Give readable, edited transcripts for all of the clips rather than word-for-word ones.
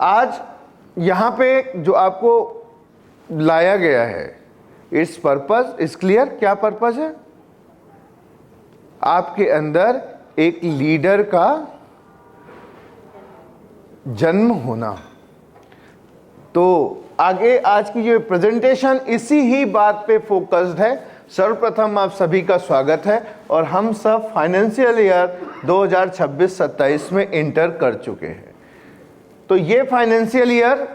आज यहाँ पे जो आपको लाया गया है, इट्स पर्पस इज क्लियर। क्या पर्पस है? आपके अंदर एक लीडर का जन्म होना। तो आगे आज की जो प्रेजेंटेशन इसी ही बात पे फोकस्ड है। सर्वप्रथम आप सभी का स्वागत है और हम सब फाइनेंशियल ईयर 2026-27 में इंटर कर चुके हैं। तो ये फाइनेंशियल ईयर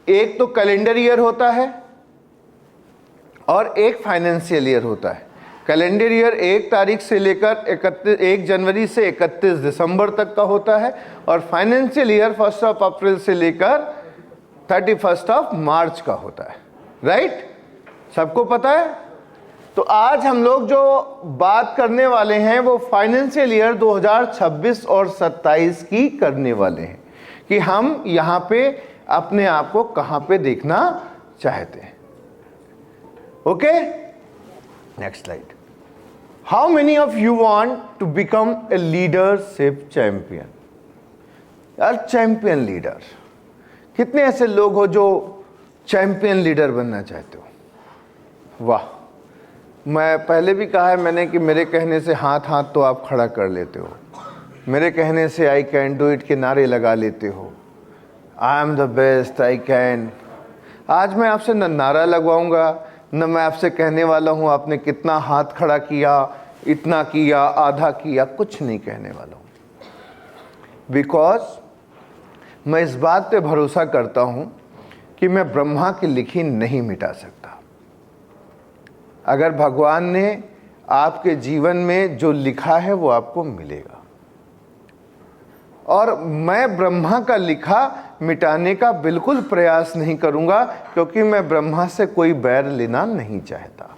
एक तो कैलेंडर ईयर होता है और एक फाइनेंशियल ईयर होता है। कैलेंडर ईयर 1 तारीख से लेकर 1 जनवरी से 31 दिसंबर तक का होता है और फाइनेंशियल ईयर 1 अप्रैल से लेकर 31 मार्च का होता है। राइट? सबको पता है? तो आज हम लोग जो बात करने वाले हैं वो फाइनेंशियल ईयर 2026 और 27 की करने वाले हैं कि हम यहाँ पे अपने आप को कहाँ पे देखना चाहते हैं। Okay, next slide. How many of you want to become a leadership champion? यार, चैंपियन लीडर, कितने ऐसे लोग हो जो चैंपियन लीडर बनना चाहते हो? वाह, मैं पहले भी कहा है मैंने कि मेरे कहने से हाथ हाथ तो आप खड़ा कर लेते हो, मेरे कहने से आई कैन डू इट के नारे लगा लेते हो, I am the best, I can. आज मैं आपसे न नारा लगवाऊंगा न मैं आपसे कहने वाला हूं आपने कितना हाथ खड़ा किया, इतना किया, आधा किया, कुछ नहीं कहने वाला हूं। बिकॉज मैं इस बात पे भरोसा करता हूं कि मैं ब्रह्मा की लिखी नहीं मिटा सकता। अगर भगवान ने आपके जीवन में जो लिखा है वो आपको मिलेगा और मैं ब्रह्मा का लिखा मिटाने का बिल्कुल प्रयास नहीं करूंगा क्योंकि मैं ब्रह्मा से कोई बैर लेना नहीं चाहता।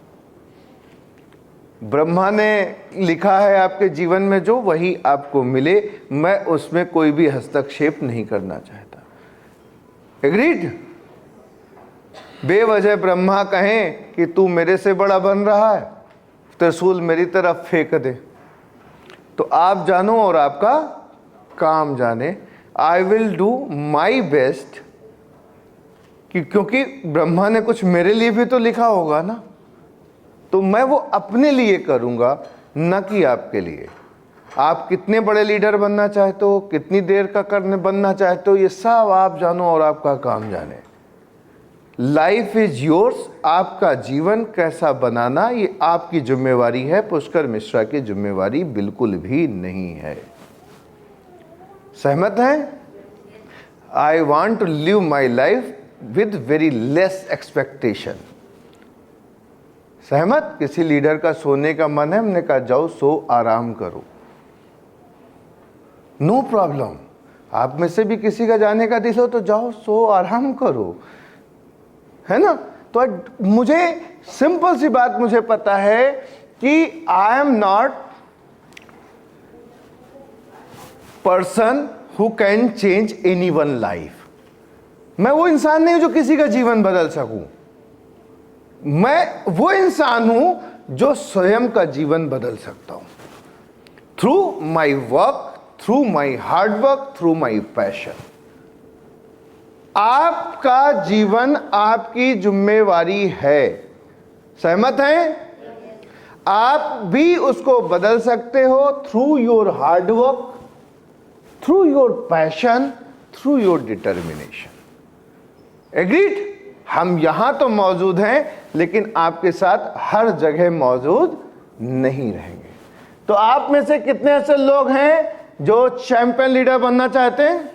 ब्रह्मा ने लिखा है आपके जीवन में जो, वही आपको मिले, मैं उसमें कोई भी हस्तक्षेप नहीं करना चाहता। एग्रीड? बेवजह ब्रह्मा कहें कि तू मेरे से बड़ा बन रहा है, त्रिशूल मेरी तरफ फेंक दे, तो आप जानो और आपका काम जाने। I will do my best, क्योंकि ब्रह्मा ने कुछ मेरे लिए भी तो लिखा होगा ना, तो मैं वो अपने लिए करूंगा, न कि आपके लिए। आप कितने बड़े लीडर बनना चाहते हो, कितनी देर का करने बनना चाहते हो, ये सब आप जानो और आपका काम जाने। लाइफ इज योर्स, आपका जीवन कैसा बनाना ये आपकी जिम्मेवारी है, पुष्कर मिश्रा की जिम्मेवारी बिल्कुल भी नहीं है। सहमत हैं? I want to live my life with very less expectation. सहमत? किसी लीडर का सोने का मन है, हमने कहा जाओ सो आराम करो, नो प्रॉब्लम। आप में से भी किसी का जाने का दिल हो तो जाओ सो आराम करो, है ना? तो मुझे सिंपल सी बात मुझे पता है कि I am not person who can change any one life. मैं वो इंसान नहीं हूं जो किसी का जीवन बदल सकूं। मैं वो इंसान हूं जो स्वयं का जीवन बदल सकता हूं, through my work, through my hard work, through my passion. आपका जीवन आपकी जिम्मेवारी है। सहमत हैं? आप भी उसको बदल सकते हो through your hard work, through your passion, through your determination. Agreed? हम यहां तो मौजूद हैं लेकिन आपके साथ हर जगह मौजूद नहीं रहेंगे। तो आप में से कितने ऐसे लोग हैं जो चैंपियन लीडर बनना चाहते हैं?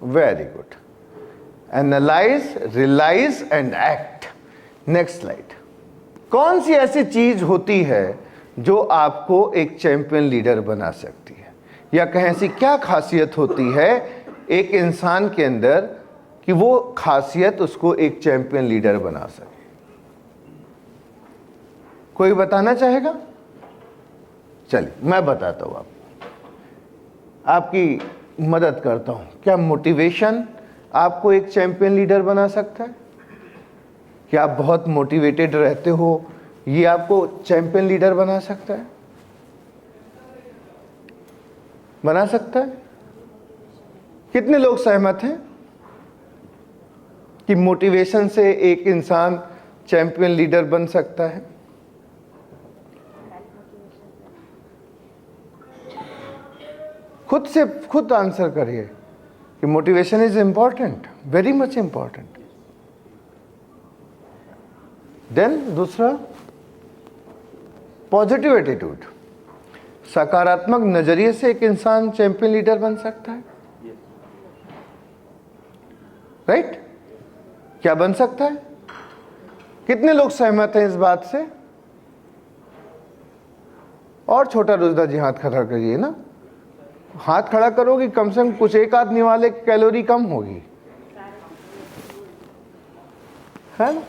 Very good. Analyse, realise and act. Next slide. कौन सी ऐसी चीज होती है जो आपको एक चैंपियन लीडर बना सकती है, या कहें ऐसी क्या खासियत होती है एक इंसान के अंदर कि वो खासियत उसको एक चैंपियन लीडर बना सके? कोई बताना चाहेगा? चलिए मैं बताता हूं आपको, आपकी मदद करता हूं। क्या मोटिवेशन आपको एक चैंपियन लीडर बना सकता है? क्या आप बहुत मोटिवेटेड रहते हो, ये आपको चैंपियन लीडर बना सकता है? बना सकता है? कितने लोग सहमत हैं कि मोटिवेशन से एक इंसान चैंपियन लीडर बन सकता है? खुद से खुद आंसर करिए कि motivation is important, very much important. Then दूसरा, पॉजिटिव एटीट्यूड। सकारात्मक नजरिए से एक इंसान चैंपियन लीडर बन सकता है, राइट? क्या बन सकता है? कितने लोग सहमत हैं इस बात से? और छोटा रुजदा जी हाथ खड़ा करिए ना। हाथ खड़ा करोगे कम से कम कुछ एक आध निवाले कैलोरी कम होगी, है ना,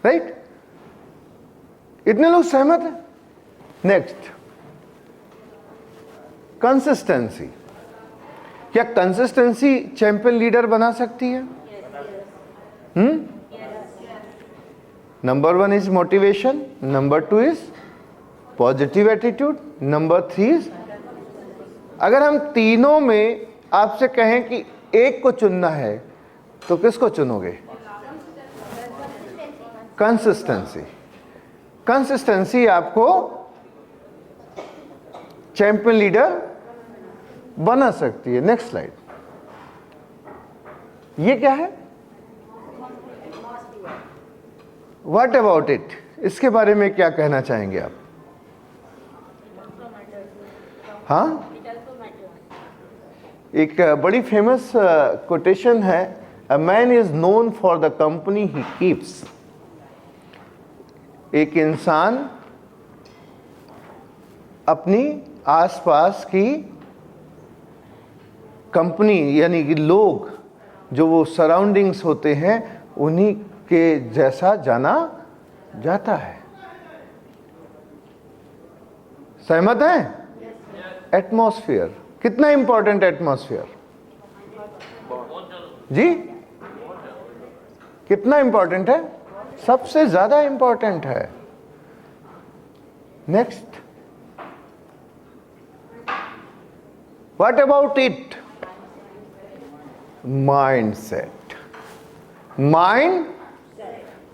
राइट? इतने लोग सहमत हैं। Next, consistency. क्या कंसिस्टेंसी चैंपियन लीडर बना सकती है? Number 1 is motivation, number 2 is positive attitude, number 3 is, अगर हम तीनों में आपसे कहें कि एक को चुनना है तो किसको चुनोगे? कंसिस्टेंसी। कंसिस्टेंसी आपको चैंपियन लीडर बना सकती है। Next slide. ये क्या है? What about it? इसके बारे में क्या कहना चाहेंगे आप? हाँ, एक बड़ी फेमस कोटेशन है, a man is known for the company he keeps. एक इंसान अपनी आसपास की कंपनी यानी कि लोग जो वो सराउंडिंग्स होते हैं उन्हीं के जैसा जाना जाता है। सहमत हैं? एटमॉस्फेयर कितना इंपॉर्टेंट? एटमॉस्फेयर जी कितना इंपॉर्टेंट है? सबसे ज्यादा इंपॉर्टेंट है। Next, what about it? Mindset. Mind,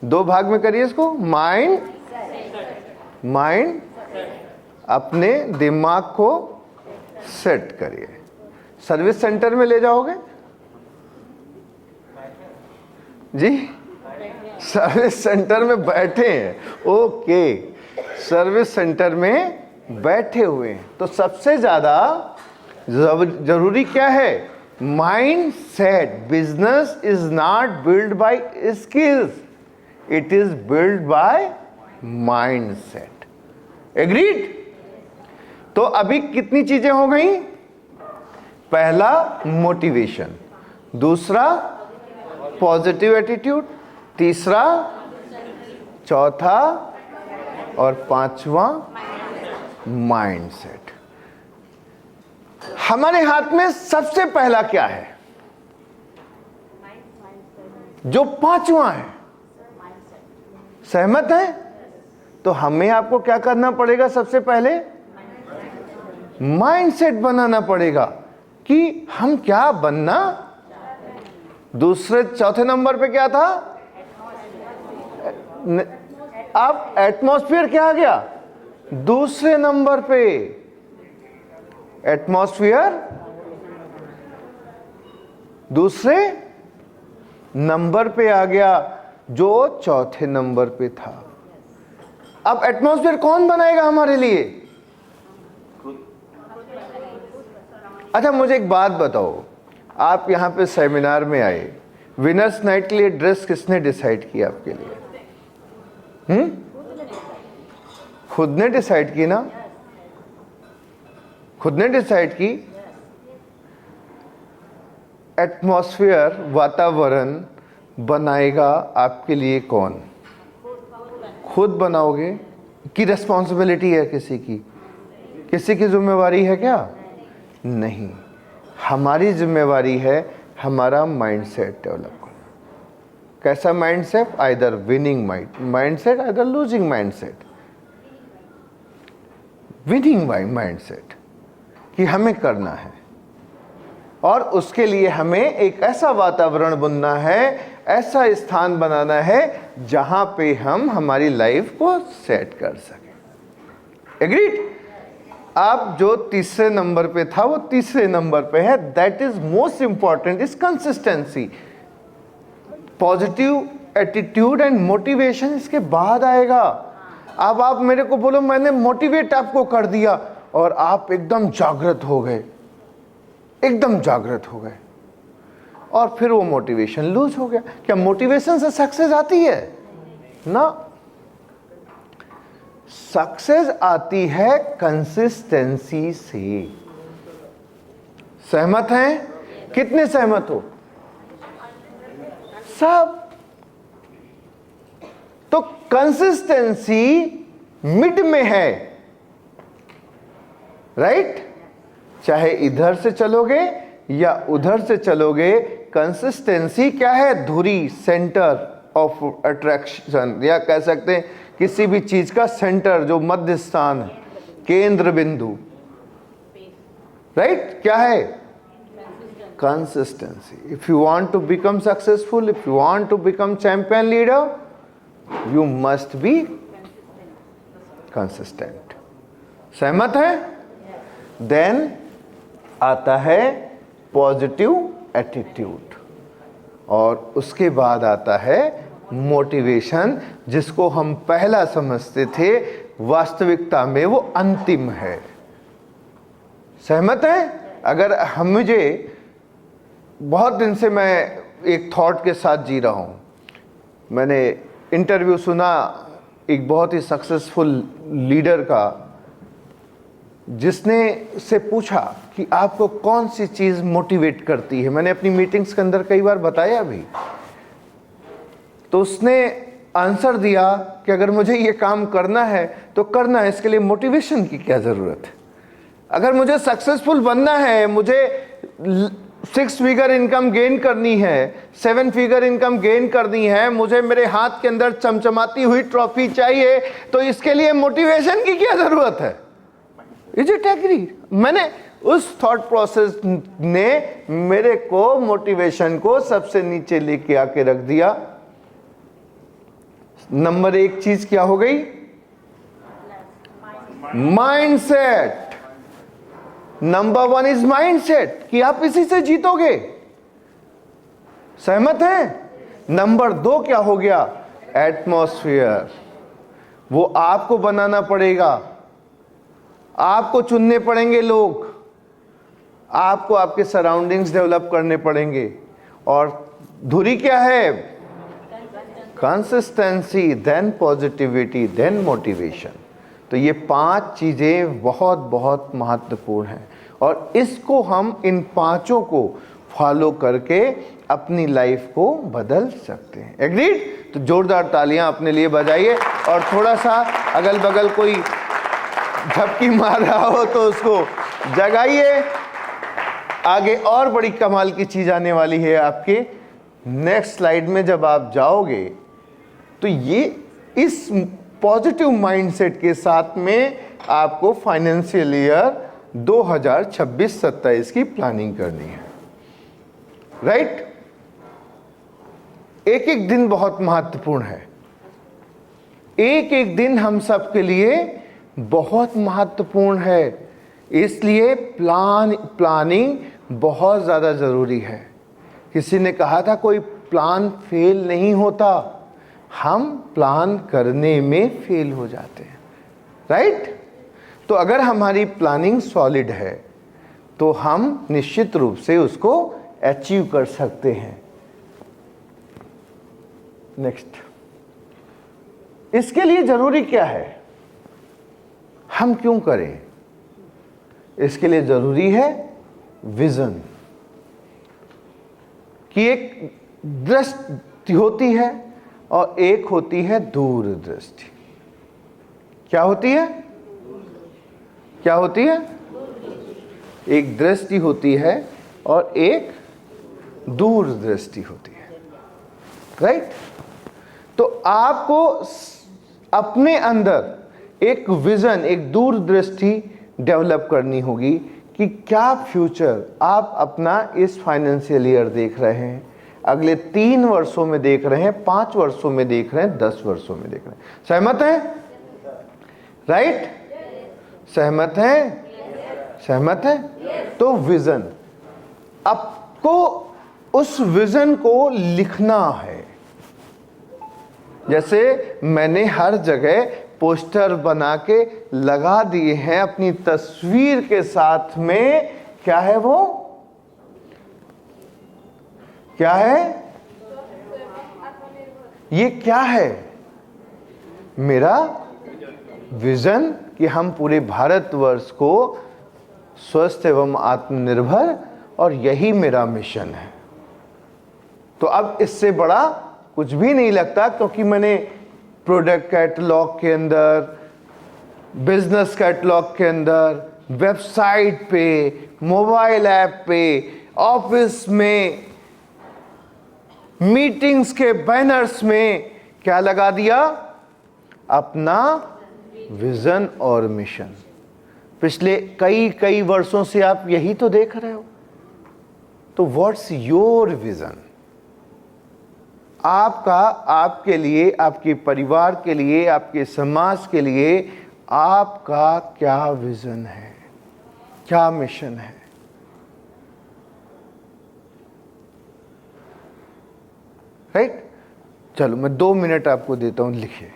दो भाग में करिए इसको। माइंड, अपने दिमाग को सेट करिए। सर्विस सेंटर में ले जाओगे जी? सर्विस सेंटर में बैठे हैं, ओके, सर्विस सेंटर में बैठे हुए हैं, तो सबसे ज्यादा जरूरी क्या है? Mind set. Business is not build by skills, it is build by mind set. Agreed? तो अभी कितनी चीजें हो गई? पहला मोटिवेशन, दूसरा पॉजिटिव एटीट्यूड, तीसरा, चौथा और पांचवा माइंडसेट। हमारे हाथ में सबसे पहला क्या है जो पांचवा है? सहमत है? तो हमें आपको क्या करना पड़ेगा? सबसे पहले माइंडसेट बनाना पड़ेगा कि हम क्या बनना। दूसरे चौथे नंबर पे क्या था? अब एटमॉस्फेयर क्या आ गया? दूसरे नंबर पे एटमॉस्फेयर दूसरे नंबर पे आ गया जो चौथे नंबर पे था। अब एटमॉस्फेयर कौन बनाएगा हमारे लिए? अच्छा, मुझे एक बात बताओ, आप यहां पे सेमिनार में आए, विनर्स नाइट के लिए ड्रेस किसने डिसाइड किया आपके लिए? खुद ने डिसाइड की ना? खुद ने डिसाइड की। एटमॉस्फेयर, वातावरण बनाएगा आपके लिए कौन? खुद बनाओगे कि रिस्पॉन्सिबिलिटी है किसी की? किसी की जिम्मेवारी है क्या? नहीं, हमारी जिम्मेवारी है हमारा माइंडसेट डेवलप करना। कैसा mindset? Either winning mindset, either losing mindset. Winning mindset, कि हमें करना है, और उसके लिए हमें एक ऐसा वातावरण बुनना है, ऐसा स्थान बनाना है जहां पे हम हमारी लाइफ को सेट कर सकें। एग्रीड? आप जो तीसरे नंबर पे था वो तीसरे नंबर पे है, that is most important is consistency. Positive attitude and motivation इसके बाद आएगा। अब आप मेरे को बोलो मैंने मोटिवेट आपको कर दिया और आप एकदम जागृत हो गए, एकदम जागृत हो गए, और फिर वो मोटिवेशन लूज हो गया। क्या मोटिवेशन से सक्सेस आती है? ना, सक्सेस आती है कंसिस्टेंसी से। सहमत हैं? कितने सहमत हो? सब। तो कंसिस्टेंसी मिड में है, राइट? चाहे इधर से चलोगे या उधर से चलोगे, कंसिस्टेंसी क्या है? धुरी, सेंटर ऑफ अट्रैक्शन, या कह सकते हैं किसी भी चीज का सेंटर, जो मध्य स्थान है, केंद्र बिंदु, राइट? क्या है? Consistency. If you want to become successful, if you want to become champion leader, you must be consistent. सहमत है? देन आता है पॉजिटिव एटीट्यूड, और उसके बाद आता है मोटिवेशन, जिसको हम पहला समझते थे, वास्तविकता में वो अंतिम है। सहमत है? अगर हम, मुझे बहुत दिन से मैं एक थॉट के साथ जी रहा हूं। मैंने इंटरव्यू सुना एक बहुत ही सक्सेसफुल लीडर का, जिसने से पूछा कि आपको कौन सी चीज मोटिवेट करती है। मैंने अपनी मीटिंग्स के अंदर कई बार बताया भी। तो उसने आंसर दिया कि अगर मुझे ये काम करना है तो करना है, इसके लिए मोटिवेशन की क्या जरूरत है? अगर मुझे सक्सेसफुल बनना है, मुझे 6 फिगर इनकम गेन करनी है, 7 फिगर इनकम गेन करनी है, मुझे मेरे हाथ के अंदर चमचमाती हुई ट्रॉफी चाहिए, तो इसके लिए मोटिवेशन की क्या जरूरत है? Is it agree? मैंने उस थॉट प्रोसेस ने मेरे को मोटिवेशन को सबसे नीचे लेके आके रख दिया। नंबर 1 चीज क्या हो गई? माइंडसेट। नंबर 1 इज माइंडसेट, कि आप इसी से जीतोगे। सहमत हैं? नंबर 2 क्या हो गया? एटमॉस्फेयर। वो आपको बनाना पड़ेगा, आपको चुनने पड़ेंगे लोग, आपको आपके सराउंडिंग्स डेवलप करने पड़ेंगे। और धुरी क्या है? Consistency, then positivity, then motivation. तो ये 5 चीजें बहुत बहुत महत्वपूर्ण हैं, और इसको हम, इन 5 को फॉलो करके अपनी लाइफ को बदल सकते हैं। एग्रीड? तो जोरदार तालियां अपने लिए बजाइए, और थोड़ा सा अगल बगल कोई झपकी मार रहा हो तो उसको जगाइए। आगे और बड़ी कमाल की चीज आने वाली है आपके नेक्स्ट स्लाइड में। जब आप जाओगे तो ये इस पॉजिटिव माइंडसेट के साथ में आपको फाइनेंशियल ईयर 2026-27 की प्लानिंग करनी है, राइट? एक एक दिन बहुत महत्वपूर्ण है, एक एक दिन हम सब के लिए बहुत महत्वपूर्ण है। इसलिए प्लानिंग बहुत ज़्यादा ज़रूरी है। किसी ने कहा था कोई प्लान फेल नहीं होता, हम प्लान करने में फेल हो जाते हैं, राइट? तो अगर हमारी प्लानिंग सॉलिड है तो हम निश्चित रूप से उसको अचीव कर सकते हैं। नेक्स्ट, इसके लिए जरूरी क्या है? हम क्यों करें? इसके लिए जरूरी है विजन, कि एक दृष्टि होती है और एक होती है दूरदृष्टि। क्या होती है? क्या होती है? एक दृष्टि होती है और एक दूरदृष्टि होती है, राइट? तो आपको अपने अंदर एक विजन, एक दूरदृष्टि डेवलप करनी होगी कि क्या फ्यूचर आप अपना इस फाइनेंशियल ईयर देख रहे हैं, अगले 3 वर्षों में देख रहे हैं, 5 वर्षों में देख रहे हैं, 10 वर्षों में देख रहे हैं। सहमत हैं? राइट? सहमत हैं? सहमत हैं? तो विजन, आपको उस विजन को लिखना है। जैसे मैंने हर जगह पोस्टर बना के लगा दिए हैं अपनी तस्वीर के साथ में। क्या है वो? क्या है ये? क्या है? मेरा विजन कि हम पूरे भारतवर्ष को स्वस्थ एवं आत्मनिर्भर, और यही मेरा मिशन है। तो अब इससे बड़ा कुछ भी नहीं लगता, क्योंकि मैंने प्रोडक्ट कैटलॉग के अंदर, बिजनेस कैटलॉग के अंदर, वेबसाइट पे, मोबाइल ऐप पे, ऑफिस में, मीटिंग्स के बैनर्स में क्या लगा दिया? अपना विजन और मिशन। पिछले कई वर्षों से आप यही तो देख रहे हो। तो व्हाट्स योर विजन? आपका, आपके लिए, आपके परिवार के लिए, आपके समाज के लिए आपका क्या विजन है, क्या मिशन है? राइट? चलो मैं 2 मिनट आपको देता हूं, लिखिए।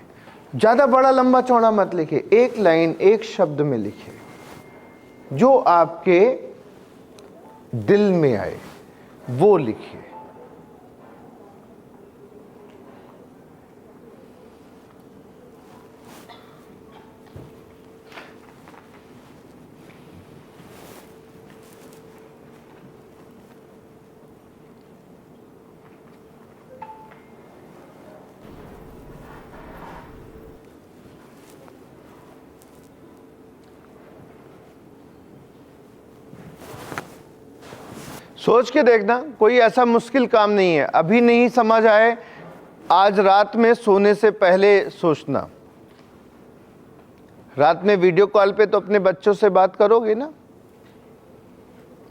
ज्यादा बड़ा लंबा चौड़ा मत लिखिए, एक लाइन एक शब्द में लिखिए, जो आपके दिल में आए वो लिखिए। सोच के देखना, कोई ऐसा मुश्किल काम नहीं है। अभी नहीं समझ आए, आज रात में सोने से पहले सोचना। रात में वीडियो कॉल पे तो अपने बच्चों से बात करोगे ना,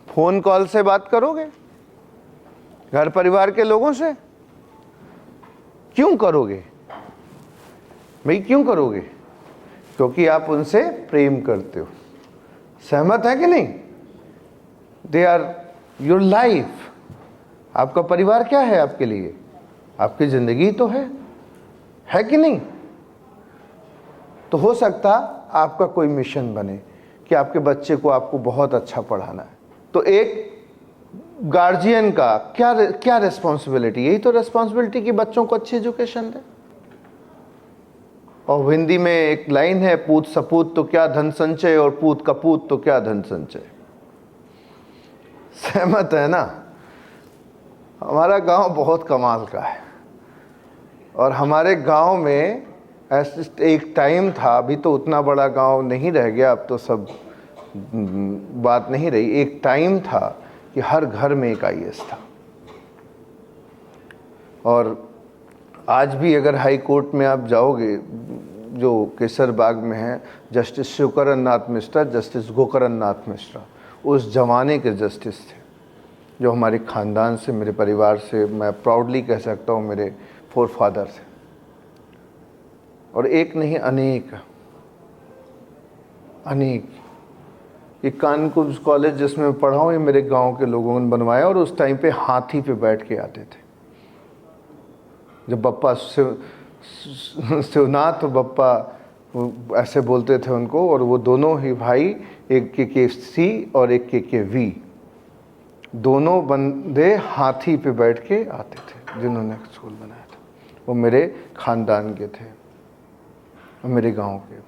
फोन कॉल से बात करोगे, घर परिवार के लोगों से। क्यों करोगे भाई? क्यों करोगे? क्योंकि आप उनसे प्रेम करते हो। सहमत है कि नहीं? They are your life. आपका परिवार क्या है आपके लिए? आपकी जिंदगी तो है कि नहीं? तो हो सकता आपका कोई मिशन बने कि आपके बच्चे को आपको बहुत अच्छा पढ़ाना है। तो एक गार्जियन का क्या रिस्पॉन्सिबिलिटी? यही तो रिस्पॉन्सिबिलिटी कि बच्चों को अच्छी एजुकेशन दे। और हिंदी में एक लाइन है, पूत सपूत तो क्या धन संचय, और पूत कपूत तो क्या धन संचय। सहमत है ना? हमारा गांव बहुत कमाल का है, और हमारे गांव में एक टाइम था, अभी तो उतना बड़ा गांव नहीं रह गया, अब तो सब बात नहीं रही। एक टाइम था कि हर घर में एक आईएएस था। और आज भी अगर हाई कोर्ट में आप जाओगे, जो केसर बाग में है, जस्टिस शिवकरण नाथ मिश्रा, जस्टिस गोकरण नाथ मिश्रा उस जमाने के जस्टिस थे, जो हमारे ख़ानदान से, मेरे परिवार से, मैं प्राउडली कह सकता हूँ मेरे फोरफादर से। और एक नहीं, अनेक। ये कानपुर कॉलेज जिसमें मैं पढ़ा हूँ, ये मेरे गांव के लोगों ने बनवाया, और उस टाइम पे हाथी पे बैठ के आते थे। जब बप्पा शिवनाथ बप्पा ऐसे बोलते थे उनको, और वो दोनों ही भाई, एक के सी और एक के वी, दोनों बंदे हाथी पे बैठ के आते थे, जिन्होंने स्कूल बनाया था। वो मेरे खानदान के थे, मेरे गांव के।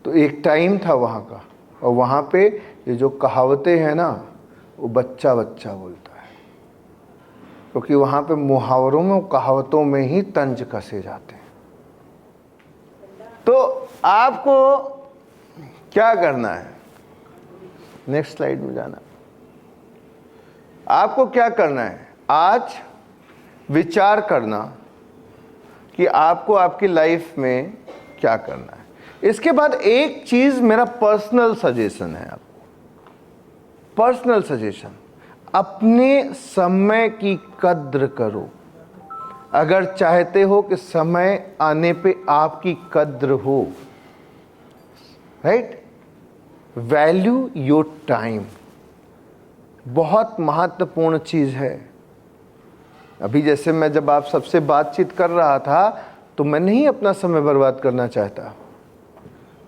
तो एक टाइम था वहाँ का, और वहाँ पे ये जो कहावतें हैं ना, वो बच्चा बच्चा बोलता है, क्योंकि वहाँ पे मुहावरों में, कहावतों में ही तंज कसे जाते हैं। तो आपको क्या करना है? नेक्स्ट स्लाइड में जाना। आपको क्या करना है? आज विचार करना कि आपको आपकी लाइफ में क्या करना है। इसके बाद एक चीज मेरा पर्सनल सजेशन है आपको, पर्सनल सजेशन, अपने समय की कद्र करो। अगर चाहते हो कि समय आने पे आपकी कद्र हो, राइट, वैल्यू योर टाइम, बहुत महत्वपूर्ण चीज है। अभी जैसे मैं जब आप सबसे बातचीत कर रहा था तो मैं नहीं अपना समय बर्बाद करना चाहता।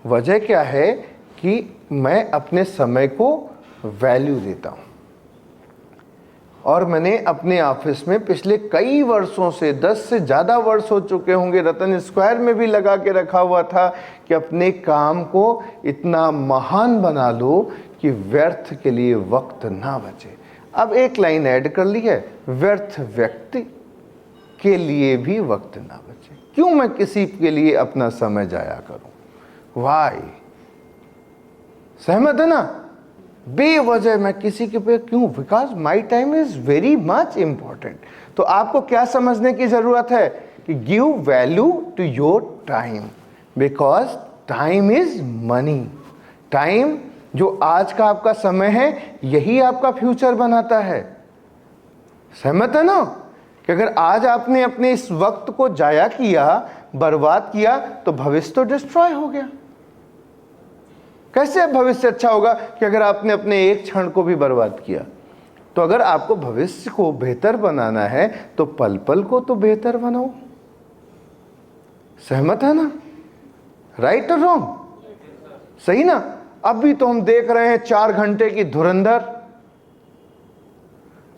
वजह क्या है कि मैं अपने समय को वैल्यू देता हूं। और मैंने अपने ऑफिस में पिछले कई वर्षों से, 10 से ज़्यादा वर्ष हो चुके होंगे, रतन स्क्वायर में भी लगा के रखा हुआ था कि अपने काम को इतना महान बना लो कि व्यर्थ के लिए वक्त ना बचे। अब एक लाइन ऐड कर ली है, व्यर्थ व्यक्ति के लिए भी वक्त ना बचे। क्यों मैं किसी के लिए अपना समय जाया करूं? वाई? सहमत है ना? बेवजह मैं किसी के पे क्यों? Because my time is very much important. तो आपको क्या समझने की जरूरत है कि give value to your time, because time is money. Time जो आज का आपका समय है, यही आपका फ्यूचर बनाता है। सहमत है ना? कि अगर आज आपने अपने इस वक्त को जाया किया, बर्बाद किया, तो भविष्य तो डिस्ट्रॉय हो गया। कैसे भविष्य अच्छा होगा कि अगर आपने अपने एक क्षण को भी बर्बाद किया? तो अगर आपको भविष्य को बेहतर बनाना है तो पल पल को तो बेहतर बनाओ। सहमत है ना? राइट और रॉन्ग? सही ना? अभी तो हम देख रहे हैं 4 घंटे की धुरंधर,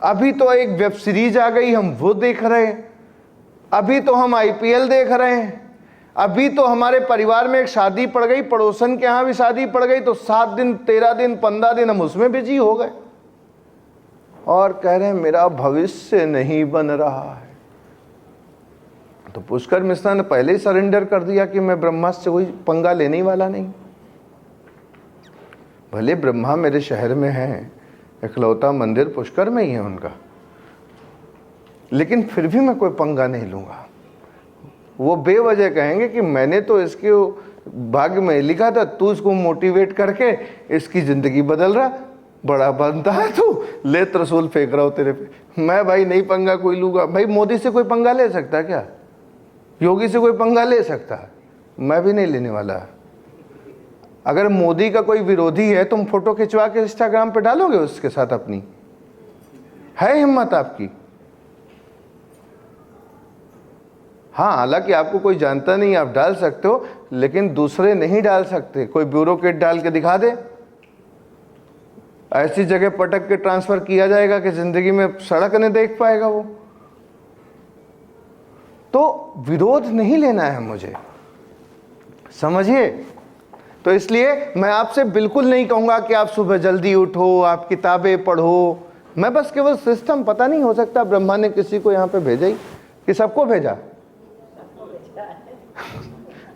अभी तो एक वेब सीरीज आ गई, हम वो देख रहे हैं, अभी तो हम आईपीएल देख रहे हैं, अभी तो हमारे परिवार में एक शादी पड़ गई, पड़ोसन के यहां भी शादी पड़ गई, तो 7 दिन 13 दिन 15 दिन हम उसमें बिजी हो गए और कह रहे हैं मेरा भविष्य नहीं बन रहा है। तो पुष्कर मिश्रा ने पहले ही सरेंडर कर दिया कि मैं ब्रह्मा से कोई पंगा लेने ही वाला नहीं। भले ब्रह्मा मेरे शहर में है, इकलौता मंदिर पुष्कर में ही है उनका, लेकिन फिर भी मैं कोई पंगा नहीं लूंगा। वो बेवजह कहेंगे कि मैंने तो इसके भाग्य में लिखा था, तू इसको मोटिवेट करके इसकी जिंदगी बदल रहा, बड़ा बनता है तू, ले त्रिशूल फेंक रहा हो तेरे पे। मैं भाई नहीं पंगा कोई लूंगा। भाई मोदी से कोई पंगा ले सकता है क्या? योगी से कोई पंगा ले सकता है? मैं भी नहीं लेने वाला। अगर मोदी का कोई विरोधी है, तुम फोटो खिंचवा के इंस्टाग्राम पे डालोगे उसके साथ अपनी? है हिम्मत आपकी? हाँ, हालांकि आपको कोई जानता नहीं, आप डाल सकते हो, लेकिन दूसरे नहीं डाल सकते। कोई ब्यूरोक्रेट डाल के दिखा दे, ऐसी जगह पटक के ट्रांसफर किया जाएगा कि जिंदगी में सड़क नहीं देख पाएगा वो। तो विरोध नहीं लेना है मुझे, समझिए। तो इसलिए मैं आपसे बिल्कुल नहीं कहूंगा कि आप सुबह जल्दी उठो, आप किताबें पढ़ो। मैं बस केवल सिस्टम, पता नहीं, हो सकता ब्रह्मा ने किसी को यहां पे भेजा ही कि सबको भेजा,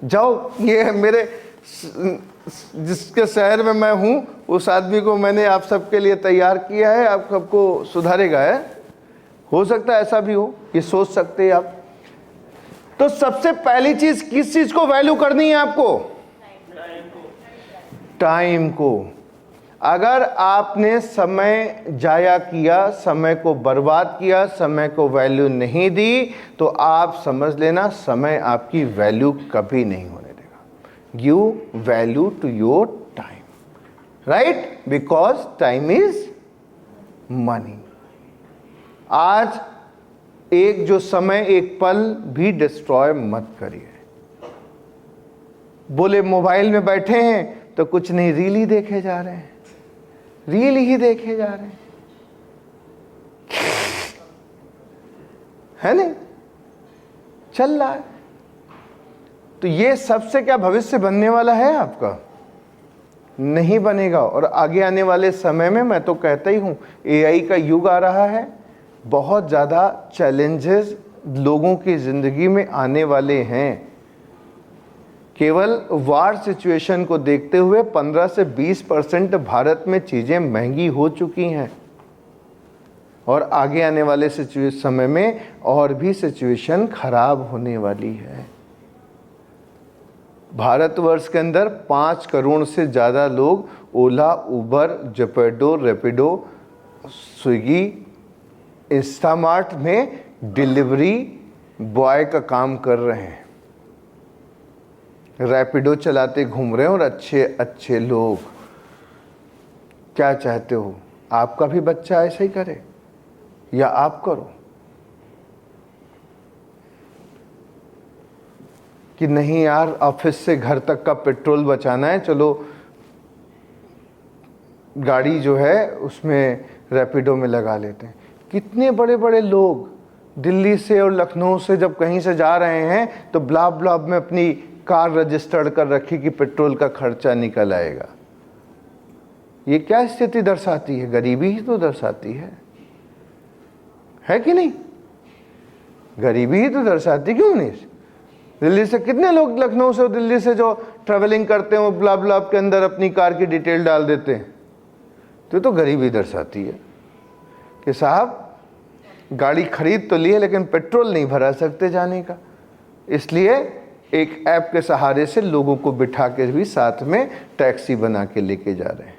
जाओ ये मेरे जिसके शहर में मैं हूं उस आदमी को मैंने आप सबके लिए तैयार किया है, आप सबको सुधारेगा है। हो सकता है ऐसा भी हो, ये सोच सकते हैं आप। तो सबसे पहली चीज, किस चीज को वैल्यू करनी है आपको? टाइम को। अगर आपने समय जाया किया, समय को बर्बाद किया, समय को वैल्यू नहीं दी, तो आप समझ लेना समय आपकी वैल्यू कभी नहीं होने देगा। Give value to your time, right? Because time is money. आज एक जो समय, एक पल भी डिस्ट्रॉय मत करिए। बोले मोबाइल में बैठे हैं तो कुछ नहीं, रील ही देखे जा रहे हैं, रील ही देखे जा रहे हैं, है नहीं? चल रहा है। तो ये सबसे क्या भविष्य बनने वाला है आपका? नहीं बनेगा। और आगे आने वाले समय में मैं तो कहता ही हूं, एआई का युग आ रहा है, बहुत ज्यादा चैलेंजेस लोगों की जिंदगी में आने वाले हैं। केवल वार सिचुएशन को देखते हुए 15 से 20% भारत में चीजें महंगी हो चुकी हैं और आगे आने वाले समय में और भी सिचुएशन खराब होने वाली है। भारतवर्ष के अंदर 5 करोड़ से ज़्यादा लोग ओला, उबर, जेपेडो, रैपिडो, स्विगी, इंस्टामार्ट में डिलीवरी बॉय का काम कर रहे हैं। रैपिडो चलाते घूम रहे हैं और अच्छे अच्छे लोग। क्या चाहते हो, आपका भी बच्चा ऐसा ही करे या आप करो? कि नहीं यार, ऑफिस से घर तक का पेट्रोल बचाना है, चलो गाड़ी जो है उसमें रैपिडो में लगा लेते हैं। कितने बड़े बड़े लोग दिल्ली से और लखनऊ से जब कहीं से जा रहे हैं तो ब्लॉब ब्लॉब में अपनी कार रजिस्टर्ड कर रखी कि पेट्रोल का खर्चा निकल आएगा। ये क्या स्थिति दर्शाती है? गरीबी ही तो दर्शाती है कि नहीं? गरीबी ही तो दर्शाती, क्यों नहीं? दिल्ली से कितने लोग, लखनऊ से और दिल्ली से जो ट्रैवलिंग करते हैं, वो ब्लॉब ब्लॉब के अंदर अपनी कार की डिटेल डाल देते हैं। तो गरीबी दर्शाती है कि साहब गाड़ी खरीद तो ली है लेकिन पेट्रोल नहीं भरा सकते जाने का, इसलिए एक ऐप के सहारे से लोगों को बिठा के भी साथ में टैक्सी बना के लेके जा रहे हैं।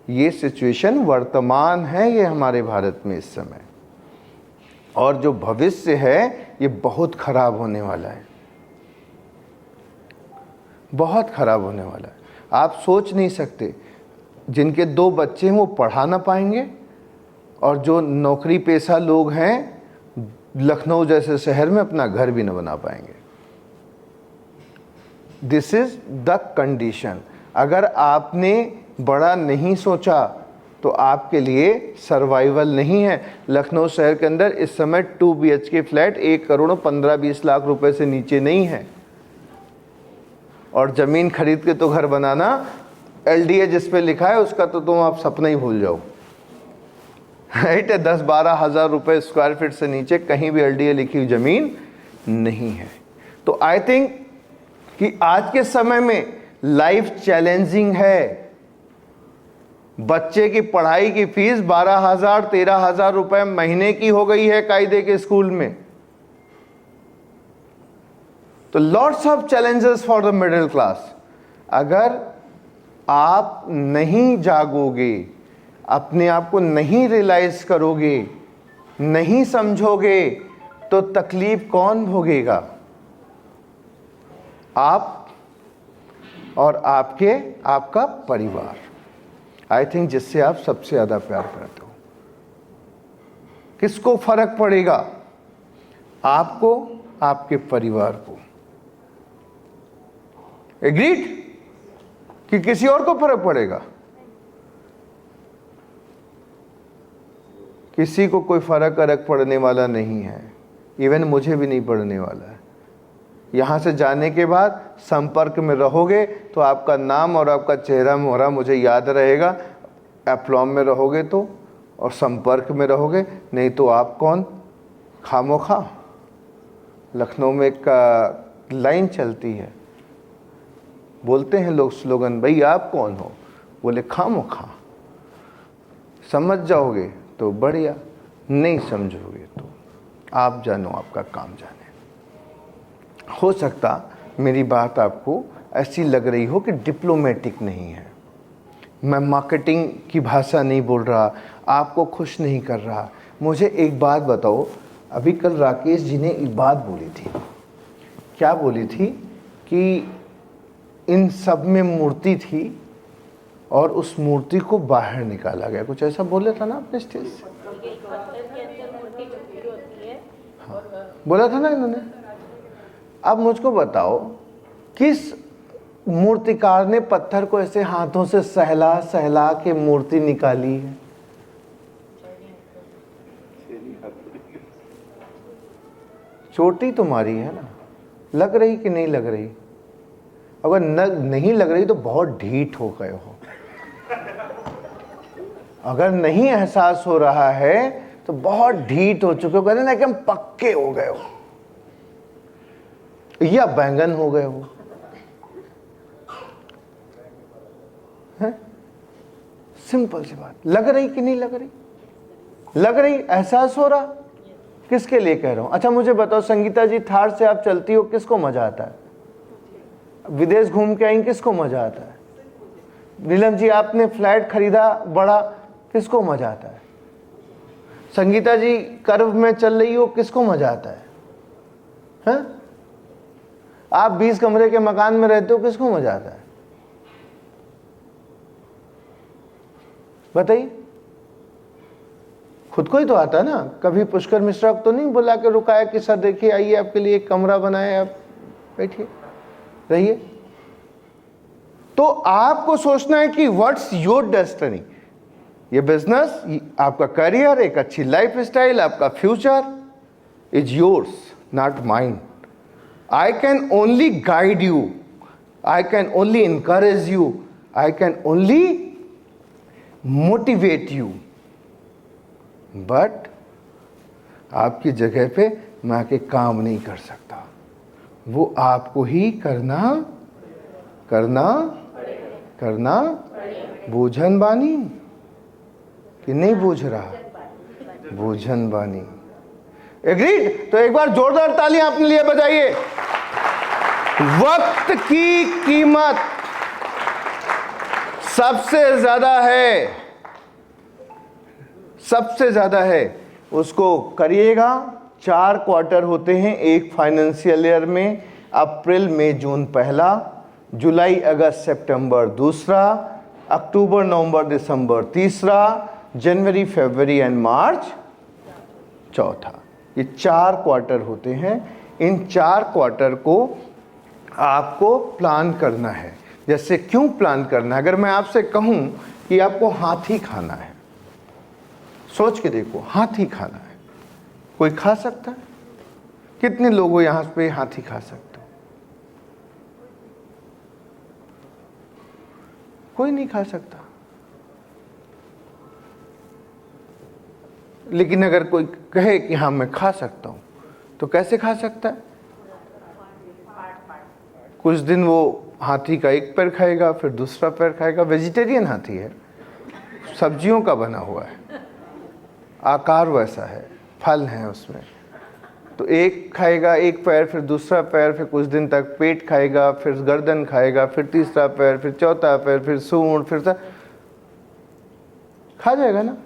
ये सिचुएशन वर्तमान है ये हमारे भारत में इस समय, और जो भविष्य है ये बहुत खराब होने वाला है, बहुत खराब होने वाला है। आप सोच नहीं सकते, जिनके 2 बच्चे हैं वो पढ़ा ना पाएंगे, और जो नौकरी पेशा लोग हैं लखनऊ जैसे शहर में अपना घर भी न बना पाएंगे। This is the condition. अगर आपने बड़ा नहीं सोचा तो आपके लिए सर्वाइवल नहीं है। लखनऊ शहर के अंदर इस समय 2 BHK फ्लैट 1 करोड़ 15-20 लाख रुपए से नीचे नहीं है, और ज़मीन खरीद के तो घर बनाना, LDA जिस पे लिखा है उसका तो तुम आप सपना ही भूल जाओ, राइट है। 10-12 हज़ार रुपये स्क्वायर फीट से नीचे कहीं भी LDA लिखी हुई ज़मीन नहीं है। तो आई थिंक कि आज के समय में लाइफ चैलेंजिंग है। बच्चे की पढ़ाई की फीस 12,000-13,000 रुपए महीने की हो गई है कायदे के स्कूल में। तो lots of challenges for the middle class. अगर आप नहीं जागोगे, अपने आप को नहीं रियलाइज करोगे, नहीं समझोगे, तो तकलीफ कौन भोगेगा? आप और आपका परिवार। आई थिंक जिससे आप सबसे ज्यादा प्यार करते हो। किसको फर्क पड़ेगा? आपको, आपके परिवार को। एग्रीड? कि किसी और को फर्क पड़ेगा? किसी को कोई फर्क पड़ने वाला नहीं है। इवन मुझे भी नहीं पड़ने वाला है। यहाँ से जाने के बाद संपर्क में रहोगे तो आपका नाम और आपका चेहरा मोहरा मुझे याद रहेगा। एप्लॉम में रहोगे तो, और संपर्क में रहोगे नहीं तो आप कौन? खामोखा। लखनऊ में एक लाइन चलती है, बोलते हैं लोग स्लोगन, भाई आप कौन हो? बोले खामोखा। समझ जाओगे तो बढ़िया, नहीं समझोगे तो आप जानो, आपका काम जाने। हो सकता मेरी बात आपको ऐसी लग रही हो कि डिप्लोमेटिक नहीं है, मैं मार्केटिंग की भाषा नहीं बोल रहा, आपको खुश नहीं कर रहा। मुझे एक बात बताओ, अभी कल राकेश जी ने एक बात बोली थी। क्या बोली थी? कि इन सब में मूर्ति थी और उस मूर्ति को बाहर निकाला गया, कुछ ऐसा बोले था ना आपने स्टेज से? हाँ, बोला था ना इन्होंने। अब मुझको बताओ, किस मूर्तिकार ने पत्थर को ऐसे हाथों से सहला सहला के मूर्ति निकाली है? चोटी तुम्हारी है ना, लग रही कि नहीं लग रही? अगर नहीं लग रही तो बहुत ढीठ हो गए हो। अगर नहीं एहसास हो रहा है तो बहुत ढीठ हो चुके हो, कहते ना कि हम पक्के हो गए हो या बैंगन हो गए हो। सिंपल सी बात। लग रही कि नहीं लग रही? लग रही, एहसास हो रहा। किसके लिए कह रहा हूं? अच्छा मुझे बताओ, संगीता जी थार से आप चलती हो, किसको मजा आता है? विदेश घूम के आई, किसको मजा आता है? नीलम जी आपने फ्लैट खरीदा बड़ा, किसको मजा आता है? संगीता जी कर्व में चल रही हो, किसको मजा आता है? हैं? आप 20 कमरे के मकान में रहते हो, किसको मजा आता है? बताइए। खुद को ही तो आता है ना। कभी पुष्कर मिश्रा को तो नहीं बुला के रुकाया कि सर देखिए आइए आपके लिए एक कमरा बनाए, आप बैठिए रहिए। तो आपको सोचना है कि व्हाट्स योर डेस्टिनी। ये बिजनेस, आपका करियर, एक अच्छी लाइफ स्टाइल, आपका future is yours, not mine. I can only guide you, I can only encourage you, I can only motivate you, but आपकी जगह पे मैं आके काम नहीं कर सकता। वो आपको ही करना बूझन बानी कि नहीं बूझ रहा? बूझन बानी। एग्रीड? तो एक बार जोरदार तालियां अपने लिए बजाइए। वक्त की कीमत सबसे ज्यादा है, उसको करिएगा। 4 क्वार्टर होते हैं एक फाइनेंशियल ईयर में, अप्रैल मई जून पहला, जुलाई अगस्त सितंबर दूसरा, अक्टूबर नवंबर दिसंबर तीसरा, जनवरी फरवरी एंड मार्च चौथा। ये 4 क्वार्टर होते हैं। इन 4 क्वार्टर को आपको प्लान करना है। जैसे क्यों प्लान करना है? अगर मैं आपसे कहूं कि आपको हाथी खाना है, सोच के देखो, हाथी खाना है, कोई खा सकता है? कितने लोग यहां पे हाथी खा सकते हो? कोई नहीं खा सकता। लेकिन अगर कोई कहे कि हाँ मैं खा सकता हूं, तो कैसे खा सकता है? कुछ दिन वो हाथी का एक पैर खाएगा, फिर दूसरा पैर खाएगा। वेजिटेरियन हाथी है, सब्जियों का बना हुआ है, आकार वैसा है, फल हैं उसमें। तो एक खाएगा एक पैर, फिर दूसरा पैर, फिर कुछ दिन तक पेट खाएगा, फिर गर्दन खाएगा, फिर तीसरा पैर, फिर चौथा पैर, फिर सूंड, फिर खा जाएगा ना?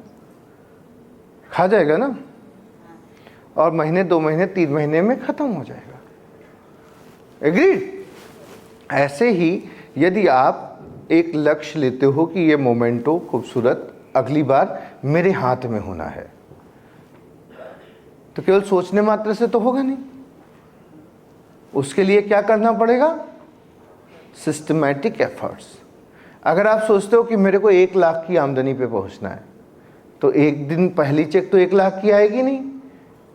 खा जाएगा ना? और महीने 2 महीने 3 महीने में खत्म हो जाएगा। एग्रीड? ऐसे ही यदि आप एक लक्ष्य लेते हो कि ये मोमेंटो खूबसूरत अगली बार मेरे हाथ में होना है, तो केवल सोचने मात्र से तो होगा नहीं। उसके लिए क्या करना पड़ेगा? Systematic efforts. अगर आप सोचते हो कि मेरे को 1 लाख की आमदनी पे पहुंचना है, तो एक दिन पहली चेक तो 1 लाख की आएगी नहीं।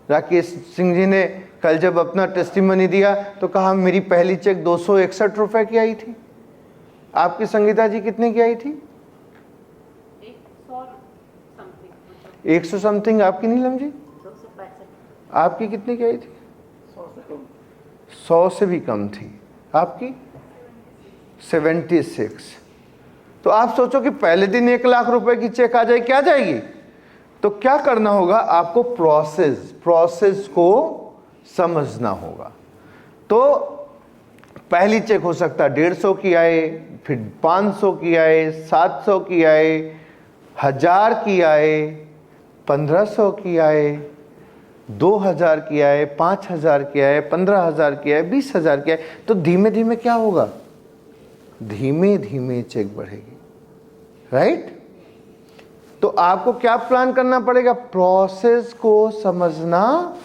राकेश सिंह जी ने कल जब अपना टेस्टिमनी दिया तो कहा मेरी पहली चेक 261 रुपए की आई थी। आपकी संगीता जी कितने की आई थी? 100 समथिंग। आपकी नीलम जी? आपकी कितने की आई थी? 100 से भी कम थी। आपकी 76। तो आप सोचो कि पहले दिन 1 लाख रुपए की चेक आ जाए, क्या जाएगी? तो क्या करना होगा? आपको प्रोसेस को समझना होगा। तो पहली चेक हो सकता है 150 की आए, फिर 500 की आए, 700 की आए, 1000 की आए, 1500 की आए, 2000 की आए, 5000 की आए, 15000 की आए, 20000 की आए। तो धीमे धीमे क्या होगा? धीमे धीमे चेक बढ़ेगी। राइट? तो आपको क्या प्लान करना पड़ेगा? प्रोसेस को समझना,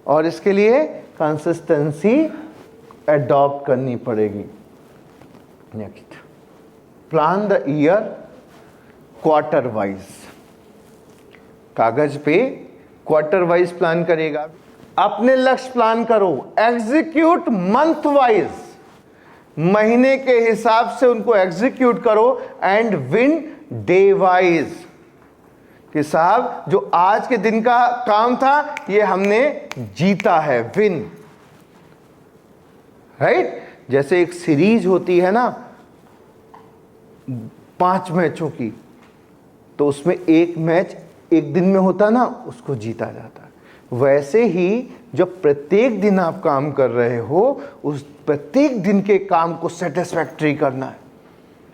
और इसके लिए कंसिस्टेंसी एडॉप्ट करनी पड़ेगी। Next, plan the year quarter wise. कागज पे क्वार्टर वाइज प्लान करेगा। अपने लक्ष्य प्लान करो, एग्जीक्यूट मंथ वाइज, महीने के हिसाब से उनको एग्जीक्यूट करो, एंड विन डे वाइज कि साहब जो आज के दिन का काम था ये हमने जीता है, विन। राइट? जैसे एक सीरीज होती है ना 5 मैचों की, तो उसमें एक मैच एक दिन में होता ना, उसको जीता जाता है। वैसे ही जब प्रत्येक दिन आप काम कर रहे हो, उस प्रत्येक दिन के काम को सेटिस्फैक्टरी करना है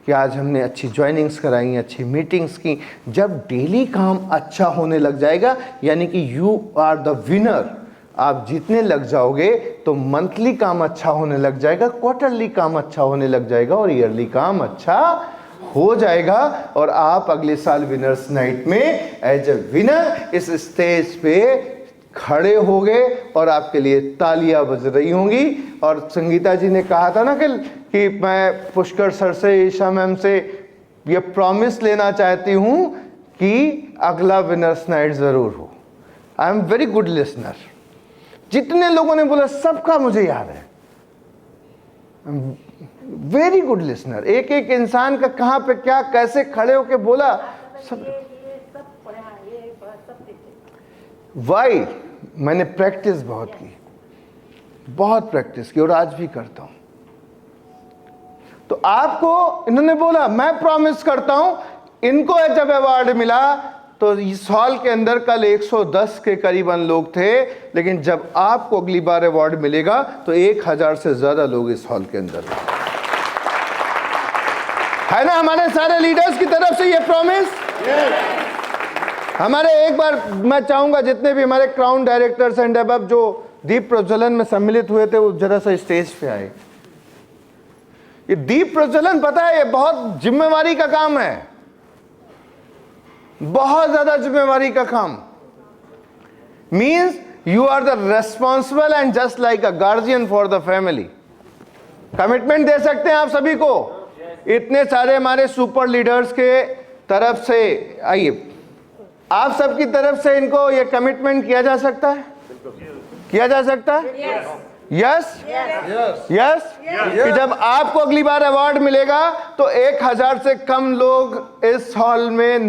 कि आज हमने अच्छी ज्वाइनिंग्स कराई, अच्छी मीटिंग्स की। जब डेली काम अच्छा होने लग जाएगा, यानी कि यू आर द विनर, आप जीतने लग जाओगे, तो मंथली काम अच्छा होने लग जाएगा, क्वार्टरली काम अच्छा होने लग जाएगा और ईयरली काम अच्छा हो जाएगा। और आप अगले साल विनर्स नाइट में एज ए विनर इस स्टेज पे खड़े होंगे और आपके लिए तालियां बज रही होंगी। और संगीता जी ने कहा था ना कि मैं पुष्कर सर से, ईशा मैम से ये प्रॉमिस लेना चाहती हूं कि अगला विनर्स नाइट जरूर हो। I am very good listener. जितने लोगों ने बोला सबका मुझे याद है। Very good listener. एक एक इंसान का कहां पे क्या कैसे खड़े होके बोला सब। वाई मैंने प्रैक्टिस बहुत की, बहुत प्रैक्टिस की और आज भी करता हूं। तो आपको इन्होंने बोला, मैं प्रॉमिस करता हूं, इनको जब अवार्ड मिला तो इस हॉल के अंदर कल 110 के करीबन लोग थे, लेकिन जब आपको अगली बार अवार्ड मिलेगा तो 1000 से ज्यादा लोग इस हॉल के अंदर है ना। हमारे सारे लीडर्स की तरफ से ये प्रॉमिस हमारे, एक बार मैं चाहूंगा जितने भी हमारे क्राउन डायरेक्टर्स एंड अबव जो दीप प्रज्वलन में सम्मिलित हुए थे, वो जरा सा स्टेज पे आए। ये दीप प्रज्वलन पता है, ये बहुत जिम्मेवारी का काम है, बहुत ज्यादा जिम्मेवारी का काम। Means you are the responsible and just like a guardian for the family. Commitment दे सकते हैं आप सभी को, इतने सारे हमारे सुपर लीडर्स के तरफ से। आइए, आप सबकी तरफ से इनको ये कमिटमेंट किया जा सकता है, किया जा सकता है। यस यस कि जब आपको अगली बार अवार्ड मिलेगा तो 1000 से कम लोग इस हॉल में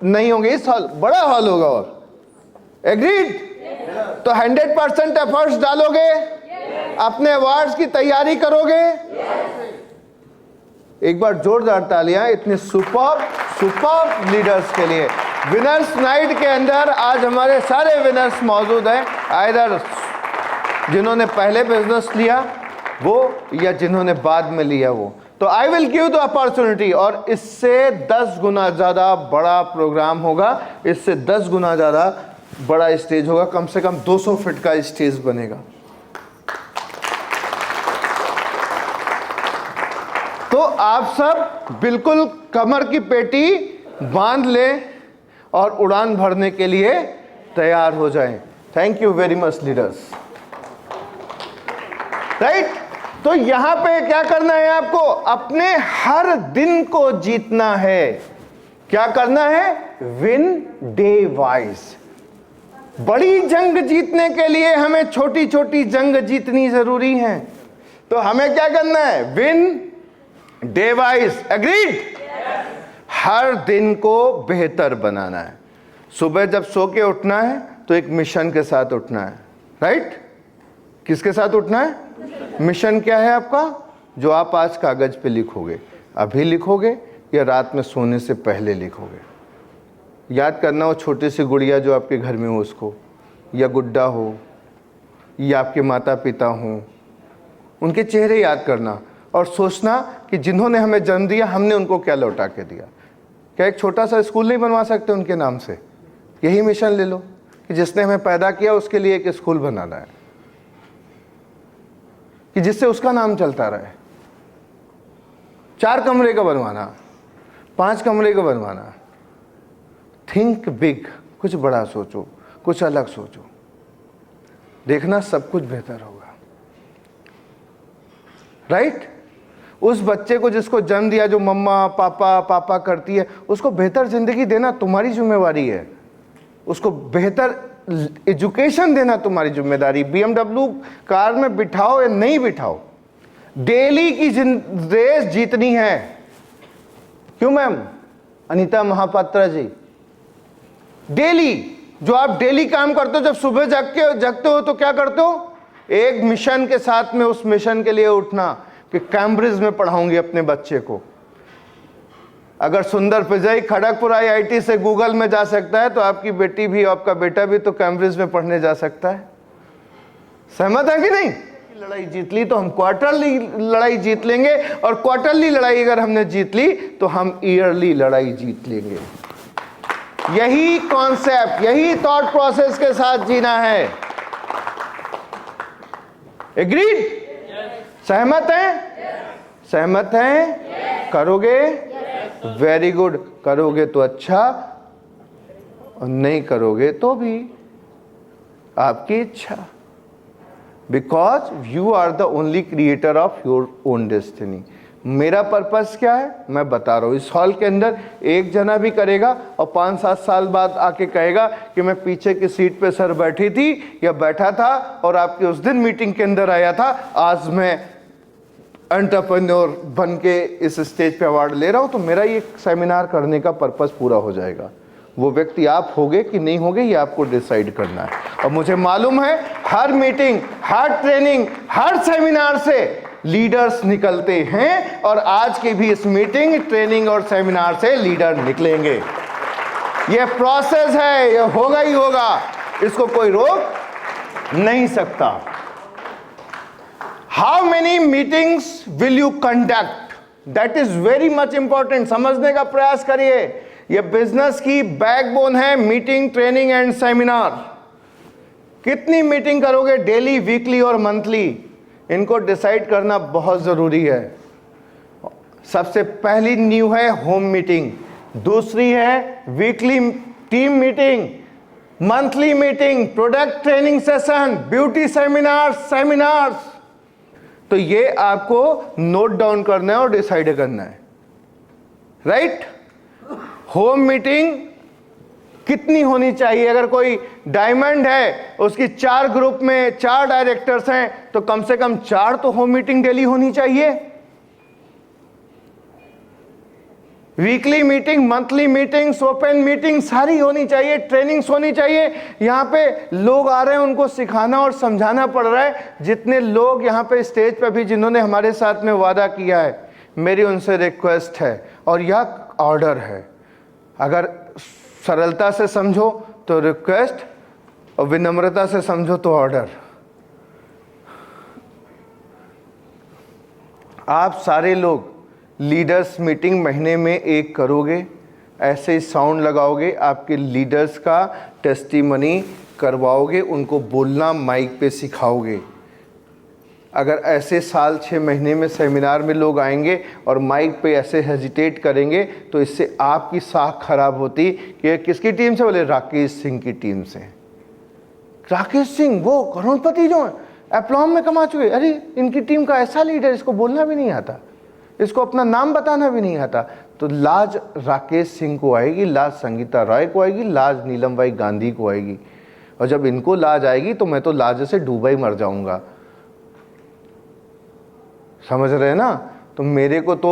नहीं होंगे। इस हॉल बड़ा हॉल होगा और एग्रीड। तो 100% एफर्ट्स डालोगे, अपने अवार्ड्स की तैयारी करोगे। एक बार जोरदार तालियां इतने सुपर लीडर्स के लिए। विनर्स नाइट के अंदर आज हमारे सारे विनर्स मौजूद हैं, आइदर जिन्होंने पहले बिजनेस लिया वो या जिन्होंने बाद में लिया वो। तो I will give the opportunity. और इससे 10 गुना ज्यादा बड़ा प्रोग्राम होगा, इससे 10 गुना ज्यादा बड़ा स्टेज होगा, कम से कम 200 फीट का स्टेज बनेगा। तो आप सब बिल्कुल कमर की पेटी बांध लें और उड़ान भरने के लिए तैयार हो जाएं। Thank you very much leaders. Right, तो यहां पे क्या करना है आपको, अपने हर दिन को जीतना है। क्या करना है, विन डे वाइज। बड़ी जंग जीतने के लिए हमें छोटी छोटी जंग जीतनी जरूरी है। तो हमें क्या करना है, विन डे वाइज। एग्रीड। हर दिन को बेहतर बनाना है। सुबह जब सो के उठना है तो एक मिशन के साथ उठना है। राइट, किसके साथ उठना है, मिशन क्या है आपका, जो आप आज कागज पे लिखोगे, अभी लिखोगे या रात में सोने से पहले लिखोगे। याद करना वो छोटी सी गुड़िया जो आपके घर में हो उसको, या गुड्डा हो, या आपके माता पिता हों, उनके चेहरे याद करना और सोचना कि जिन्होंने हमें जन्म दिया हमने उनको क्या लौटा के दिया। क्या एक छोटा सा स्कूल नहीं बनवा सकते उनके नाम से? यही मिशन ले लो कि जिसने हमें पैदा किया उसके लिए एक स्कूल बनाना है कि जिससे उसका नाम चलता रहे। 4 कमरे का बनवाना, 5 कमरे का बनवाना। थिंक बिग, कुछ बड़ा सोचो, कुछ अलग सोचो, देखना सब कुछ बेहतर होगा। राइट, उस बच्चे को जिसको जन्म दिया, जो मम्मा पापा पापा करती है, उसको बेहतर जिंदगी देना तुम्हारी जिम्मेवारी है। उसको बेहतर एजुकेशन देना तुम्हारी जिम्मेदारी। BMW कार में बिठाओ या नहीं बिठाओ, डेली की रेस जीतनी है। क्यों मैम अनीता महापात्रा जी? डेली जो आप डेली काम करते हो, जब सुबह जगते हो तो क्या करते हो, एक मिशन के साथ में उस मिशन के लिए उठना कि कैम्ब्रिज में पढ़ाऊंगी अपने बच्चे को। अगर सुंदर पिचाई खड़गपुर IIT से गूगल में जा सकता है तो आपकी बेटी भी, आपका बेटा भी तो कैम्ब्रिज में पढ़ने जा सकता है। सहमत है कि नहीं? लड़ाई जीत ली तो हम क्वार्टरली लड़ाई जीत लेंगे, और क्वार्टरली लड़ाई अगर हमने जीत ली तो हम ईयरली लड़ाई जीत लेंगे। यही कॉन्सेप्ट, यही थॉट प्रोसेस के साथ जीना है। एग्रीड? सहमत हैं? सहमत हैं? करोगे? Very good. करोगे तो अच्छा, और नहीं करोगे तो भी आपकी इच्छा। Because you are the only creator of your own destiny. मेरा पर्पस क्या है मैं बता रहा हूं। इस हॉल के अंदर एक जना भी करेगा और 5-7 साल बाद आके कहेगा कि मैं पीछे की सीट पे सर बैठी थी या बैठा था और आपके उस दिन मीटिंग के अंदर आया था, आज मैं एंटरप्रेन्योर बन के इस स्टेज पे अवार्ड ले रहा हूं, तो मेरा ये सेमिनार करने का पर्पस पूरा हो जाएगा। वो व्यक्ति आप होगे कि नहीं होगे ये आपको डिसाइड करना है। और मुझे मालूम है हर मीटिंग, हर ट्रेनिंग, हर सेमिनार से लीडर्स निकलते हैं, और आज की भी इस मीटिंग, ट्रेनिंग और सेमिनार से लीडर निकलेंगे। ये प्रोसेस है, ये होगा ही होगा, इसको कोई रोक नहीं सकता। How many meetings will you conduct, that is very much important. समझने का प्रयास करिए। ये बिजनेस की बैकबोन है, मीटिंग, ट्रेनिंग एंड सेमिनार। कितनी मीटिंग करोगे, डेली, वीकली और मंथली, इनको डिसाइड करना बहुत जरूरी है। सबसे पहली न्यू है होम मीटिंग, दूसरी है weekly team meeting, monthly meeting, product training session, beauty seminars. तो ये आपको नोट डाउन करना है और डिसाइड करना है, राइट? होम मीटिंग कितनी होनी चाहिए? अगर कोई डायमंड है, उसकी 4 ग्रुप में 4 डायरेक्टर्स हैं, तो कम से कम 4 तो होम मीटिंग डेली होनी चाहिए। Weekly meeting, monthly meetings, open meeting सारी होनी चाहिए, ट्रेनिंग्स होनी चाहिए। यहां पे लोग आ रहे हैं, उनको सिखाना और समझाना पड़ रहा है। जितने लोग यहां पे स्टेज पे भी जिन्होंने हमारे साथ में वादा किया है, मेरी उनसे रिक्वेस्ट है और यह ऑर्डर है। अगर सरलता से समझो तो रिक्वेस्ट, और विनम्रता से समझो तो ऑर्डर। आप सारे लोग लीडर्स मीटिंग महीने में 1 करोगे, ऐसे ही साउंड लगाओगे, आपके लीडर्स का टेस्टिमनी करवाओगे, उनको बोलना माइक पे सिखाओगे। अगर ऐसे साल 6 महीने में सेमिनार में लोग आएंगे और माइक पे ऐसे हेजिटेट करेंगे, तो इससे आपकी साख खराब होती। कि किसकी टीम से? बोले राकेश सिंह की टीम से। राकेश सिंह वो करोड़पति जो है, एप्लॉम में कमा चुके, अरे इनकी टीम का ऐसा लीडर, इसको बोलना भी नहीं आता, इसको अपना नाम बताना भी नहीं आता। तो लाज राकेश सिंह को आएगी, लाज संगीता राय को आएगी, लाज नीलम बाई गांधी को आएगी। और जब इनको लाज आएगी तो मैं तो लाज से डूबा ही मर जाऊंगा। समझ रहे हैं ना? तो मेरे को तो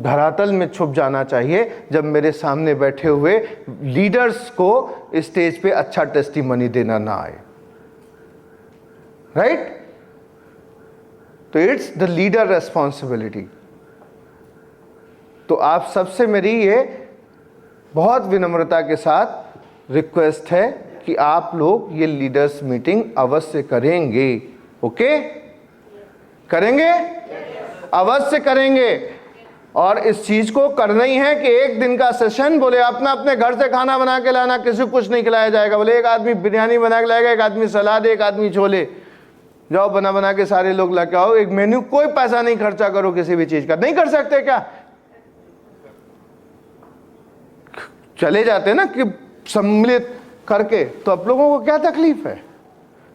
धरातल में छुप जाना चाहिए जब मेरे सामने बैठे हुए लीडर्स को स्टेज पे अच्छा टेस्टिमनी देना ना आए, राइट? तो इट्स द लीडर रेस्पॉन्सिबिलिटी। तो आप सबसे मेरी ये बहुत विनम्रता के साथ रिक्वेस्ट है कि आप लोग ये लीडर्स मीटिंग अवश्य करेंगे। ओके? करेंगे? अवश्य करेंगे। और इस चीज को करना ही है कि एक दिन का सेशन, बोले अपना अपने घर से खाना बना के लाना, किसी को कुछ नहीं खिलाया जाएगा। बोले एक आदमी बिरयानी बना के लाएगा, एक आदमी सलाद, एक आदमी छोले, जाओ बना बना के सारे लोग लाके आओ, एक मेन्यू, कोई पैसा नहीं खर्चा करो किसी भी चीज का। नहीं कर सकते क्या? चले जाते ना कि सम्मिलित करके, तो आप लोगों को क्या तकलीफ है?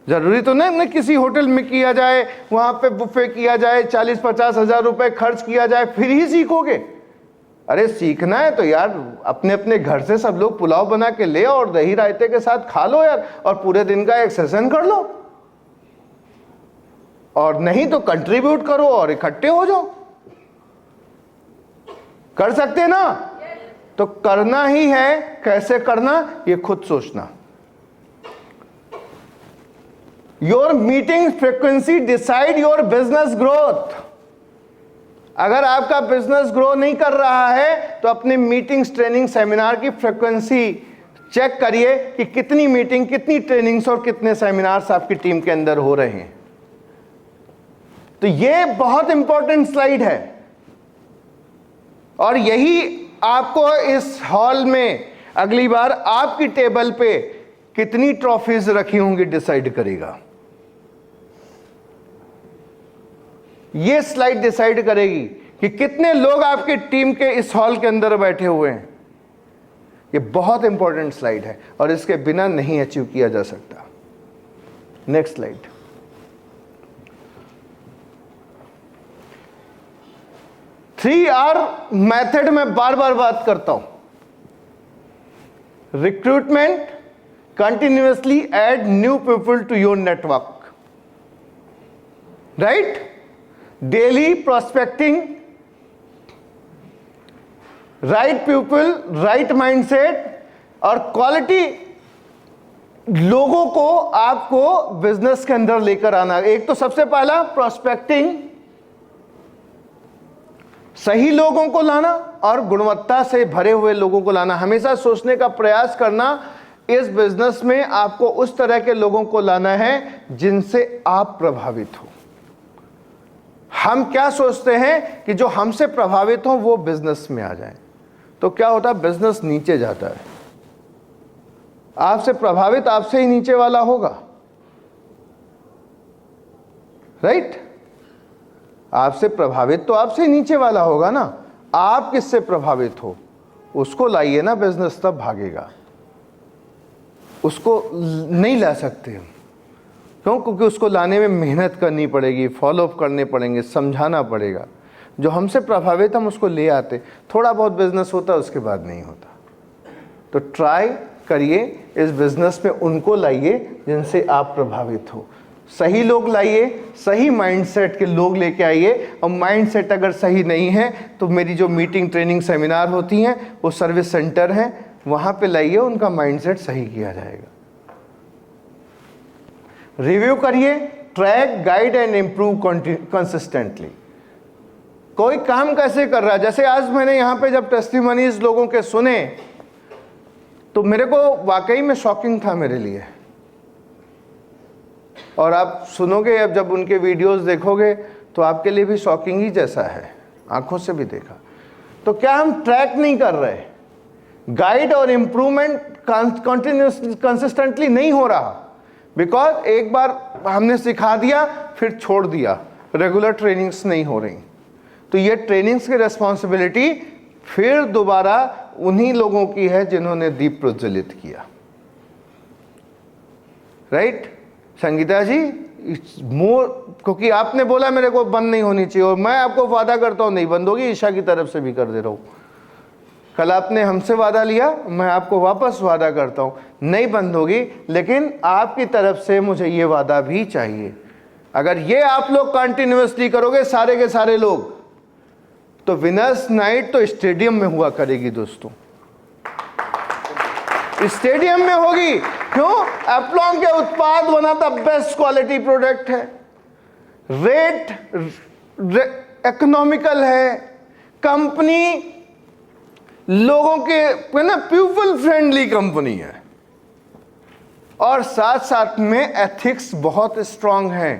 जरूरी तो नहीं किसी होटल में किया जाए, वहां पे बुफे किया जाए, 40-50 हजार रुपए खर्च किया जाए, फिर ही सीखोगे। अरे सीखना है तो यार अपने अपने घर से सब लोग पुलाव बना के ले और दही रायते के साथ खा लो यार, और पूरे दिन का एक सेशन कर लो। और नहीं तो कंट्रीब्यूट करो और इकट्ठे हो जाओ। कर सकते ना? तो करना ही है। कैसे करना ये खुद सोचना। Your meeting frequency decide your business growth. अगर आपका बिजनेस ग्रो नहीं कर रहा है तो अपने मीटिंग्स, ट्रेनिंग, सेमिनार की फ्रीक्वेंसी चेक करिए कि कितनी मीटिंग, कितनी ट्रेनिंग्स और कितने सेमिनार्स आपकी टीम के अंदर हो रहे हैं। तो ये बहुत इंपॉर्टेंट स्लाइड है और यही आपको इस हॉल में अगली बार आपकी टेबल पे कितनी ट्रॉफीज रखी होंगी डिसाइड करेगा। ये स्लाइड डिसाइड करेगी कि कितने लोग आपकी टीम के इस हॉल के अंदर बैठे हुए हैं। ये बहुत इंपॉर्टेंट स्लाइड है और इसके बिना नहीं अचीव किया जा सकता। Next slide. 3R मेथड में बार बार बात करता हूं। Recruitment, continuously add new people to your network, right? Daily prospecting, right people, right mindset और क्वालिटी लोगों को आपको बिजनेस के अंदर लेकर आना। एक तो सबसे पहला प्रोस्पेक्टिंग, सही लोगों को लाना और गुणवत्ता से भरे हुए लोगों को लाना। हमेशा सोचने का प्रयास करना इस बिजनेस में आपको उस तरह के लोगों को लाना है जिनसे आप प्रभावित हो। हम क्या सोचते हैं कि जो हमसे प्रभावित हो वो बिजनेस में आ जाए, तो क्या होता है, बिजनेस नीचे जाता है। आपसे प्रभावित आपसे ही नीचे वाला होगा, राइट? आपसे प्रभावित तो आपसे ही नीचे वाला होगा ना। आप किससे प्रभावित हो उसको लाइए ना, बिजनेस तब भागेगा। उसको नहीं ला सकते हम, क्यों? क्योंकि उसको लाने में मेहनत करनी पड़ेगी, फॉलोअप करने पड़ेंगे, समझाना पड़ेगा। जो हमसे प्रभावित हम उसको ले आते, थोड़ा बहुत बिजनेस होता, उसके बाद नहीं होता। तो ट्राई करिए इस बिजनेस में उनको लाइए जिनसे आप प्रभावित हो। सही लोग लाइए, सही माइंडसेट के लोग लेके आइए। और माइंडसेट अगर सही नहीं है तो मेरी जो मीटिंग, ट्रेनिंग, सेमिनार होती हैं वो सर्विस सेंटर हैं, वहां पे लाइए, उनका माइंडसेट सही किया जाएगा। रिव्यू करिए, track, guide and improve consistently. कोई काम कैसे कर रहा है, जैसे आज मैंने यहां पे जब टेस्टिमनीज लोगों के सुने तो मेरे को वाकई में शॉकिंग था मेरे लिए। और आप सुनोगे, अब जब उनके वीडियोस देखोगे तो आपके लिए भी शॉकिंग ही जैसा है, आंखों से भी देखा। तो क्या हम ट्रैक नहीं कर रहे, गाइड और इंप्रूवमेंट कंटिन्यूसली, कंसिस्टेंटली नहीं हो रहा? बिकॉज एक बार हमने सिखा दिया फिर छोड़ दिया, रेगुलर ट्रेनिंग्स नहीं हो रही। तो ये ट्रेनिंग्स की रिस्पॉन्सिबिलिटी फिर दोबारा उन्हीं लोगों की है जिन्होंने दीप प्रज्वलित किया, राइट? संगीता जी, मोर, क्योंकि आपने बोला मेरे को बंद नहीं होनी चाहिए और मैं आपको वादा करता हूं नहीं बंद होगी। ईशा की तरफ से भी कर दे रहा हूं, कल आपने हमसे वादा लिया, मैं आपको वापस वादा करता हूं नहीं बंद होगी, लेकिन आपकी तरफ से मुझे ये वादा भी चाहिए। अगर ये आप लोग कंटिन्यूअसली करोगे सारे के सारे लोग, तो विनर्स नाइट तो स्टेडियम में हुआ करेगी दोस्तों, स्टेडियम में होगी। क्यों? एप्लॉन के उत्पाद one of the best quality product है, रेट इकोनॉमिकल है, कंपनी लोगों के ना पीपल फ्रेंडली कंपनी है, और साथ साथ में एथिक्स बहुत स्ट्रांग है।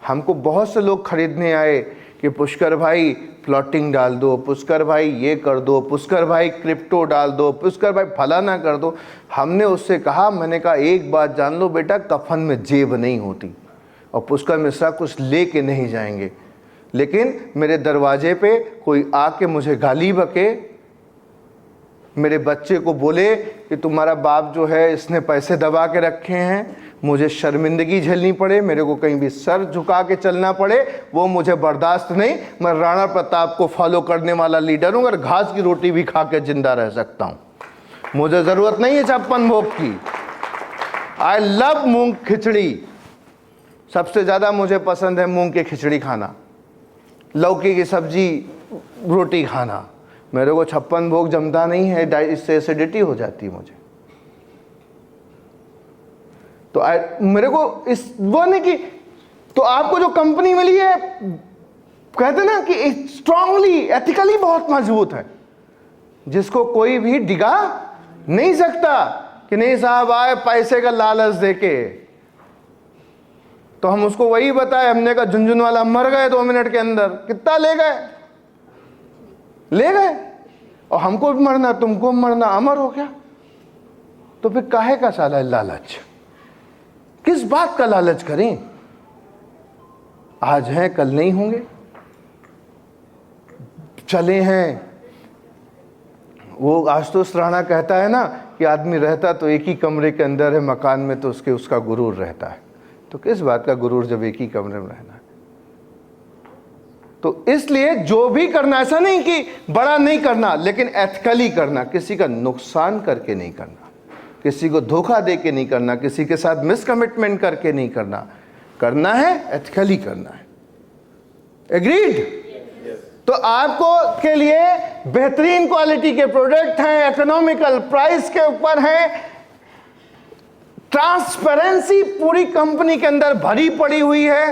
हमको बहुत से लोग खरीदने आए कि पुष्कर भाई प्लॉटिंग डाल दो, पुष्कर भाई ये कर दो, पुष्कर भाई क्रिप्टो डाल दो, पुष्कर भाई फलाना कर दो। हमने उससे कहा, मैंने कहा एक बात जान लो बेटा, कफन में जेब नहीं होती और पुष्कर मिश्रा कुछ लेके नहीं जाएंगे। लेकिन मेरे दरवाजे पे कोई आके मुझे गाली बके, मेरे बच्चे को बोले कि तुम्हारा बाप जो है इसने पैसे दबा के रखे हैं, मुझे शर्मिंदगी झेलनी पड़े, मेरे को कहीं भी सर झुका के चलना पड़े, वो मुझे बर्दाश्त नहीं। मैं राणा प्रताप को फॉलो करने वाला लीडर हूं, अगर घास की रोटी भी खा के जिंदा रह सकता हूं, मुझे जरूरत नहीं है छप्पन भोग की। आई लव मूंग खिचड़ी, सबसे ज्यादा मुझे पसंद है मूंग की खिचड़ी खाना, लौकी की सब्जी, रोटी खाना। मेरे को छप्पन भोग जमता नहीं है, इससे एसिडिटी हो जाती है मुझे। तो मेरे को इस वो नहीं कि, तो आपको जो कंपनी मिली है कहते ना कि स्ट्रांगली एथिकली बहुत मजबूत है, जिसको कोई भी डिगा नहीं सकता कि नहीं साहब आए पैसे का लालच देके। तो हम उसको वही बताए, हमने कहा झुनझुन वाला मर गए 2 मिनट के अंदर, कितना ले गए, और हमको भी मरना तुमको भी मरना, अमर हो गया। तो फिर काहे का साला लालच, किस बात का लालच करें? आज हैं कल नहीं होंगे, चले हैं। वो आशुतोष राणा कहता है ना कि आदमी रहता तो एक ही कमरे के अंदर है, मकान में तो उसका गुरूर रहता है। तो किस बात का गुरूर जब एक ही कमरे में रहना है? तो इसलिए जो भी करना, ऐसा नहीं कि बड़ा नहीं करना, लेकिन एथिकली करना, किसी का नुकसान करके नहीं करना, किसी को धोखा दे के नहीं करना, किसी के साथ मिसकमिटमेंट करके नहीं करना, करना है एथिकली करना है। एग्रीड? तो आपको के लिए बेहतरीन क्वालिटी के प्रोडक्ट हैं, इकोनॉमिकल प्राइस के ऊपर हैं, ट्रांसपेरेंसी पूरी कंपनी के अंदर भरी पड़ी हुई है,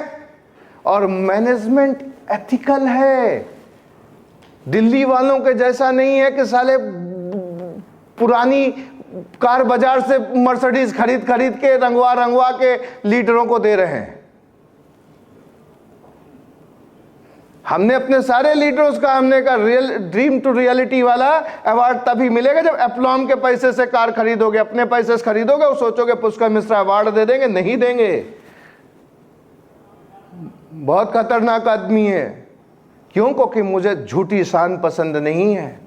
और मैनेजमेंट एथिकल है। दिल्ली वालों के जैसा नहीं है कि साले पुरानी कार बाजार से मर्सिडीज खरीद के रंगवा के लीडरों को दे रहे हैं। हमने अपने सारे लीडर्स का, हमने कहा रियल ड्रीम टू रियलिटी वाला अवार्ड तभी मिलेगा जब एप्लॉम के पैसे से कार खरीदोगे, अपने पैसे से खरीदोगे और सोचोगे पुष्कर मिश्रा अवार्ड दे देंगे, नहीं देंगे। बहुत खतरनाक आदमी है। क्यों? क्योंकि मुझे झूठी शान पसंद नहीं है।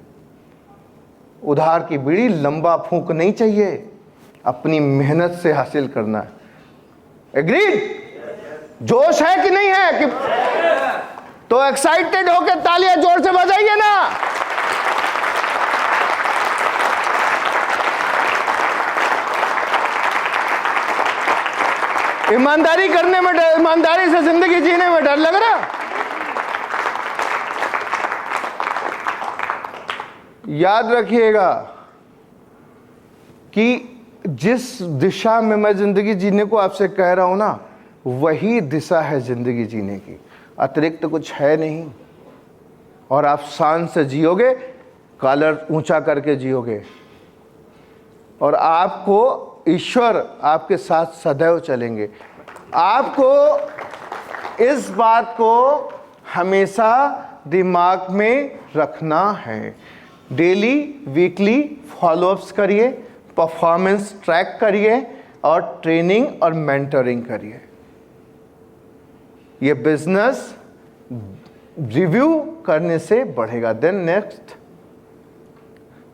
उधार की बीड़ी लंबा फूंक नहीं चाहिए, अपनी मेहनत से हासिल करना है। एग्रीड? जोश है कि नहीं है? कि तो एक्साइटेड होकर तालियां जोर से बजाइए ना। ईमानदारी करने में डर, ईमानदारी से जिंदगी जीने में डर लग रहा? याद रखिएगा कि जिस दिशा में मैं जिंदगी जीने को आपसे कह रहा हूं ना, वही दिशा है जिंदगी जीने की, अतिरिक्त तो कुछ है नहीं। और आप शान से जियोगे, कॉलर ऊंचा करके जियोगे, और आपको ईश्वर आपके साथ सदैव चलेंगे। आपको इस बात को हमेशा दिमाग में रखना है। डेली वीकली फॉलोअप्स करिए, परफॉर्मेंस ट्रैक करिए, और ट्रेनिंग और मेंटरिंग करिए। ये बिजनेस रिव्यू करने से बढ़ेगा। Then next,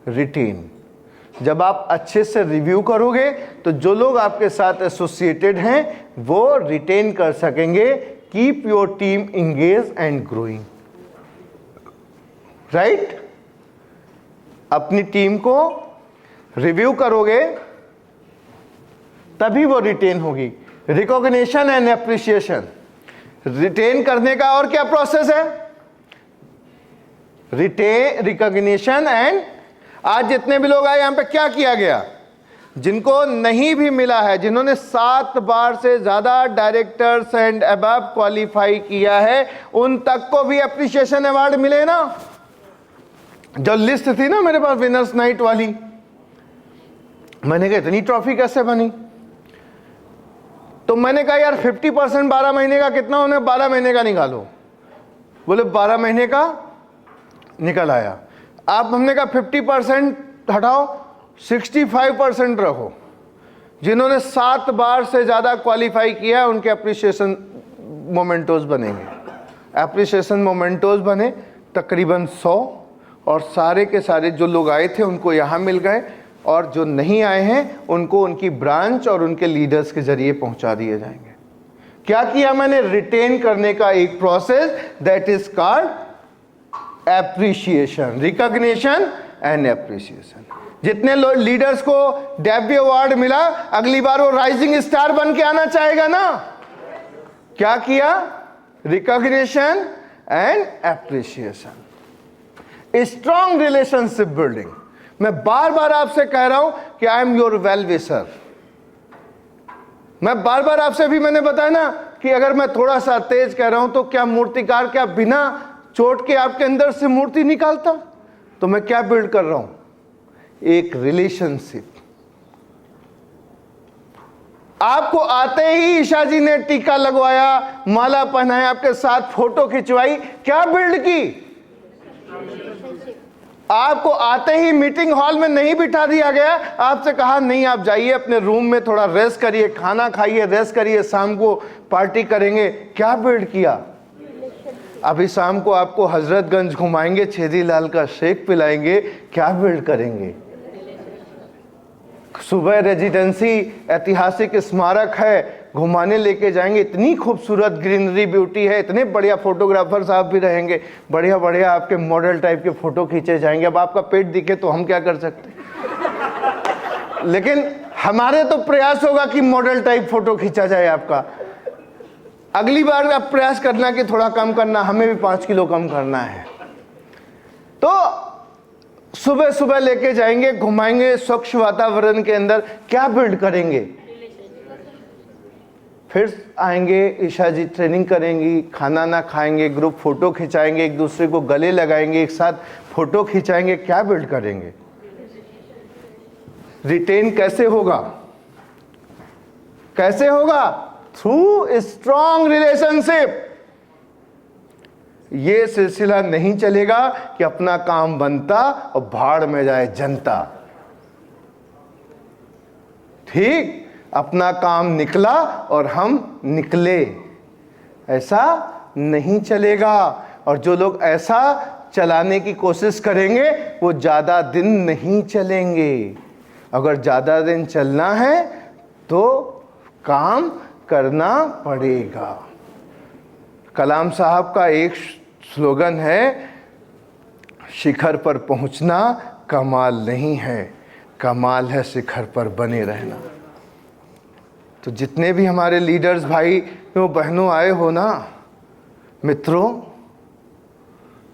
retain. जब आप अच्छे से रिव्यू करोगे तो जो लोग आपके साथ एसोसिएटेड हैं वो रिटेन कर सकेंगे। Keep your team engage and growing. Right? अपनी टीम को रिव्यू करोगे तभी वो रिटेन होगी। Recognition and appreciation. रिटेन करने का और क्या प्रोसेस है? Retain, recognition and. आज जितने भी लोग आए यहां पे क्या किया गया? जिनको नहीं भी मिला है, जिन्होंने 7 बार से ज्यादा डायरेक्टर्स एंड अबव क्वालिफाई किया है, उन तक को भी एप्रिसिएशन अवार्ड मिले ना। जो लिस्ट थी ना मेरे पास विनर्स नाइट वाली, मैंने कहा इतनी ट्रॉफी कैसे बनी? तो मैंने कहा यार 50% 12 महीने का कितना होने, 12 महीने का निकालो। बोले 12 महीने का निकल आया। आप, हमने कहा 50% हटाओ, 65% रखो। जिन्होंने 7 बार से ज्यादा क्वालिफाई किया है उनके एप्रिसिएशन मोमेंटोज बनेंगे। एप्रिसिएशन मोमेंटोज बने तकरीबन 100, और सारे के सारे जो लोग आए थे उनको यहाँ मिल गए, और जो नहीं आए हैं उनको उनकी ब्रांच और उनके लीडर्स के जरिए पहुंचा दिए जाएंगे। क्या किया मैंने? रिटेन करने का एक process, that is called appreciation, recognition and appreciation. जितने लीडर्स को डेब्यू अवार्ड मिला, अगली बार वो राइजिंग स्टार बन के आना चाहेगा ना। क्या किया? Recognition and appreciation. Strong relationship building. मैं बार बार आपसे कह रहा हूं कि I am your well wisher. मैं बार बार आपसे भी मैंने बताया ना कि अगर मैं थोड़ा सा तेज कह रहा हूं तो क्या मूर्तिकार क्या बिना चोट के आपके अंदर से मूर्ति निकालता? तो मैं क्या बिल्ड कर रहा हूं? एक रिलेशनशिप। आपको आते ही ईशा जी ने टीका लगवाया, माला पहनाया, आपके साथ फोटो खिंचवाई, क्या बिल्ड की? आपको आते ही मीटिंग हॉल में नहीं बिठा दिया गया, आपसे कहा नहीं आप जाइए अपने रूम में थोड़ा रेस्ट करिए, खाना खाइए, रेस्ट करिए, शाम को पार्टी करेंगे। क्या बिल्ड किया? अभी शाम को आपको हजरतगंज घुमाएंगे, छेदी लाल का शेक पिलाएंगे, क्या बिल्ड करेंगे? सुबह रेजिडेंसी ऐतिहासिक स्मारक है, घुमाने लेके जाएंगे, इतनी खूबसूरत ग्रीनरी ब्यूटी है, इतने बढ़िया फोटोग्राफर साहब भी रहेंगे, बढ़िया बढ़िया आपके मॉडल टाइप के फोटो खींचे जाएंगे। अब आपका पेट दिखे तो हम क्या कर सकते हैं? लेकिन हमारे तो प्रयास होगा कि मॉडल टाइप फोटो खींचा जाए आपका। अगली बार आप प्रयास करना कि थोड़ा कम करना, हमें भी 5 किलो कम करना है। तो सुबह सुबह लेके जाएंगे, घुमाएंगे स्वच्छ वातावरण के अंदर, क्या बिल्ड करेंगे? फिर आएंगे, ईशा जी ट्रेनिंग करेंगी, खाना ना खाएंगे, ग्रुप फोटो खिंचाएंगे, एक दूसरे को गले लगाएंगे, एक साथ फोटो खिंचाएंगे, क्या बिल्ड करेंगे? रिटेन कैसे होगा? कैसे होगा? Through strong relationship. ये सिलसिला नहीं चलेगा कि अपना काम बनता और भाड़ में जाए जनता। ठीक, अपना काम निकला और हम निकले, ऐसा नहीं चलेगा। और जो लोग ऐसा चलाने की कोशिश करेंगे वो ज्यादा दिन नहीं चलेंगे। अगर ज्यादा दिन चलना है तो काम करना पड़ेगा। कलाम साहब का एक स्लोगन है, शिखर पर पहुंचना कमाल नहीं है, कमाल है शिखर पर बने रहना। तो जितने भी हमारे लीडर्स भाई बहनों आए हो ना, मित्रों,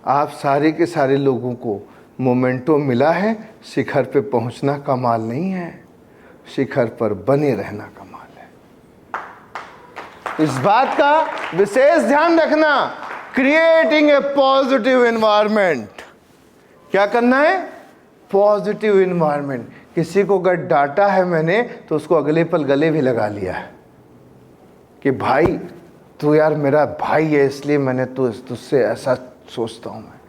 आप सारे के सारे लोगों को मोमेंटो मिला है, शिखर पे पहुंचना कमाल नहीं है, शिखर पर बने रहना कमाल है। इस बात का विशेष ध्यान रखना। Creating a positive environment. क्या करना है? Positive environment. किसी को अगर डांटा है मैंने तो उसको अगले पल गले भी लगा लिया है कि भाई तू यार मेरा भाई है, इसलिए मैंने तुझसे ऐसा सोचता हूं मैं।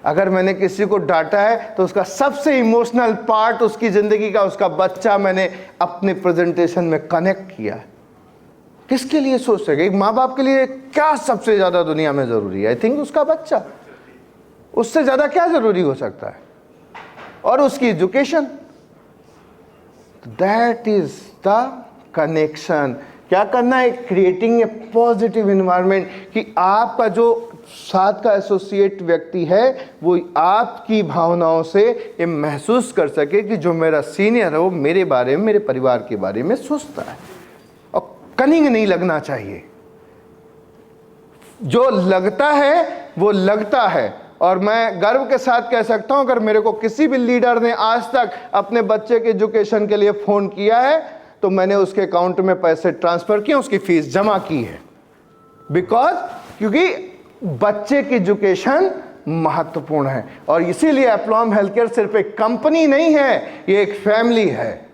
अगर मैंने किसी को डांटा है तो उसका सबसे इमोशनल पार्ट उसकी जिंदगी का, उसका बच्चा, मैंने अपने प्रेजेंटेशन में कनेक्ट किया है। किसके लिए सोच सके? एक माँ बाप के लिए क्या सबसे ज्यादा दुनिया में जरूरी है? आई थिंक उसका बच्चा। उससे ज्यादा क्या जरूरी हो सकता है? और उसकी education. That is the connection. क्या करना है? क्रिएटिंग ए पॉजिटिव एनवायरनमेंट, कि आपका जो साथ का एसोसिएट व्यक्ति है वो आपकी भावनाओं से ये महसूस कर सके कि जो मेरा सीनियर है वो मेरे बारे में, मेरे परिवार के बारे में सोचता है। और कनिंग नहीं लगना चाहिए। जो लगता है वो लगता है। और मैं गर्व के साथ कह सकता हूं, अगर मेरे को किसी भी लीडर ने आज तक अपने बच्चे के एजुकेशन के लिए फोन किया है तो मैंने उसके अकाउंट में पैसे ट्रांसफर किए, उसकी फीस जमा की है। बिकॉज क्योंकि बच्चे की एजुकेशन महत्वपूर्ण है। और इसीलिए एप्लॉम हेल्थकेयर सिर्फ एक कंपनी नहीं है, ये एक फैमिली है।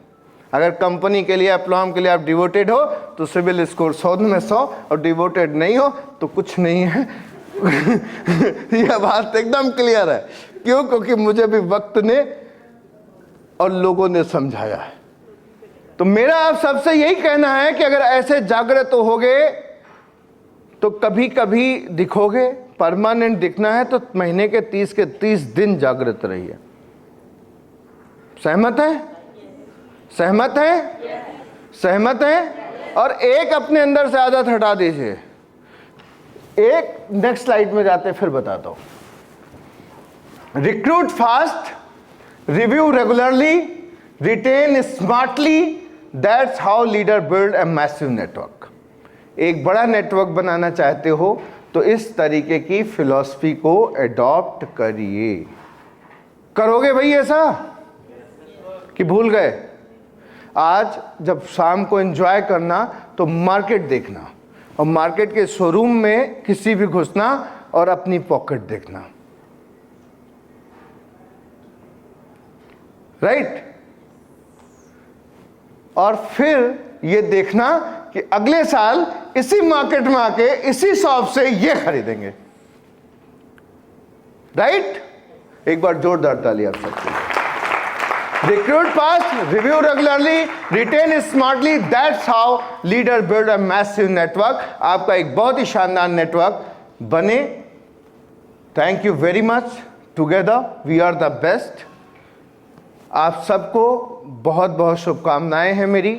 अगर कंपनी के लिए, एप्लॉम के लिए आप डिवोटेड हो तो सिविल स्कोर 100 में 100, और डिवोटेड नहीं हो तो कुछ नहीं है। यह बात एकदम क्लियर है। क्यों? क्योंकि मुझे भी वक्त ने और लोगों ने समझाया है। तो मेरा आप सबसे यही कहना है कि अगर ऐसे जागृत होगे तो कभी कभी दिखोगे। परमानेंट दिखना है तो महीने के 30 के 30 दिन जागृत रहिए। सहमत है? सहमत है? सहमत है? और एक अपने अंदर से आदत हटा दीजिए। एक नेक्स्ट स्लाइड में जाते फिर बताता हूं। Recruit fast, review regularly, retain smartly, that's how leader build a massive network. एक बड़ा नेटवर्क बनाना चाहते हो तो इस तरीके की फिलॉसफी को एडॉप्ट करिए। करोगे भाई ऐसा कि भूल गए? आज जब शाम को एंजॉय करना तो मार्केट देखना, और मार्केट के शोरूम में किसी भी घुसना और अपनी पॉकेट देखना, राइट। और फिर ये देखना कि अगले साल इसी मार्केट में आके इसी शॉप से ये खरीदेंगे, राइट। एक बार जोरदार ताली आप सबके लिए। Recruit fast, review regularly, retain smartly. That's how leader build a massive network. आपका एक बहुत ही शानदार नेटवर्क बने। Thank you very much. Together we are the best. आप सबको बहुत बहुत शुभकामनाएं हैं मेरी।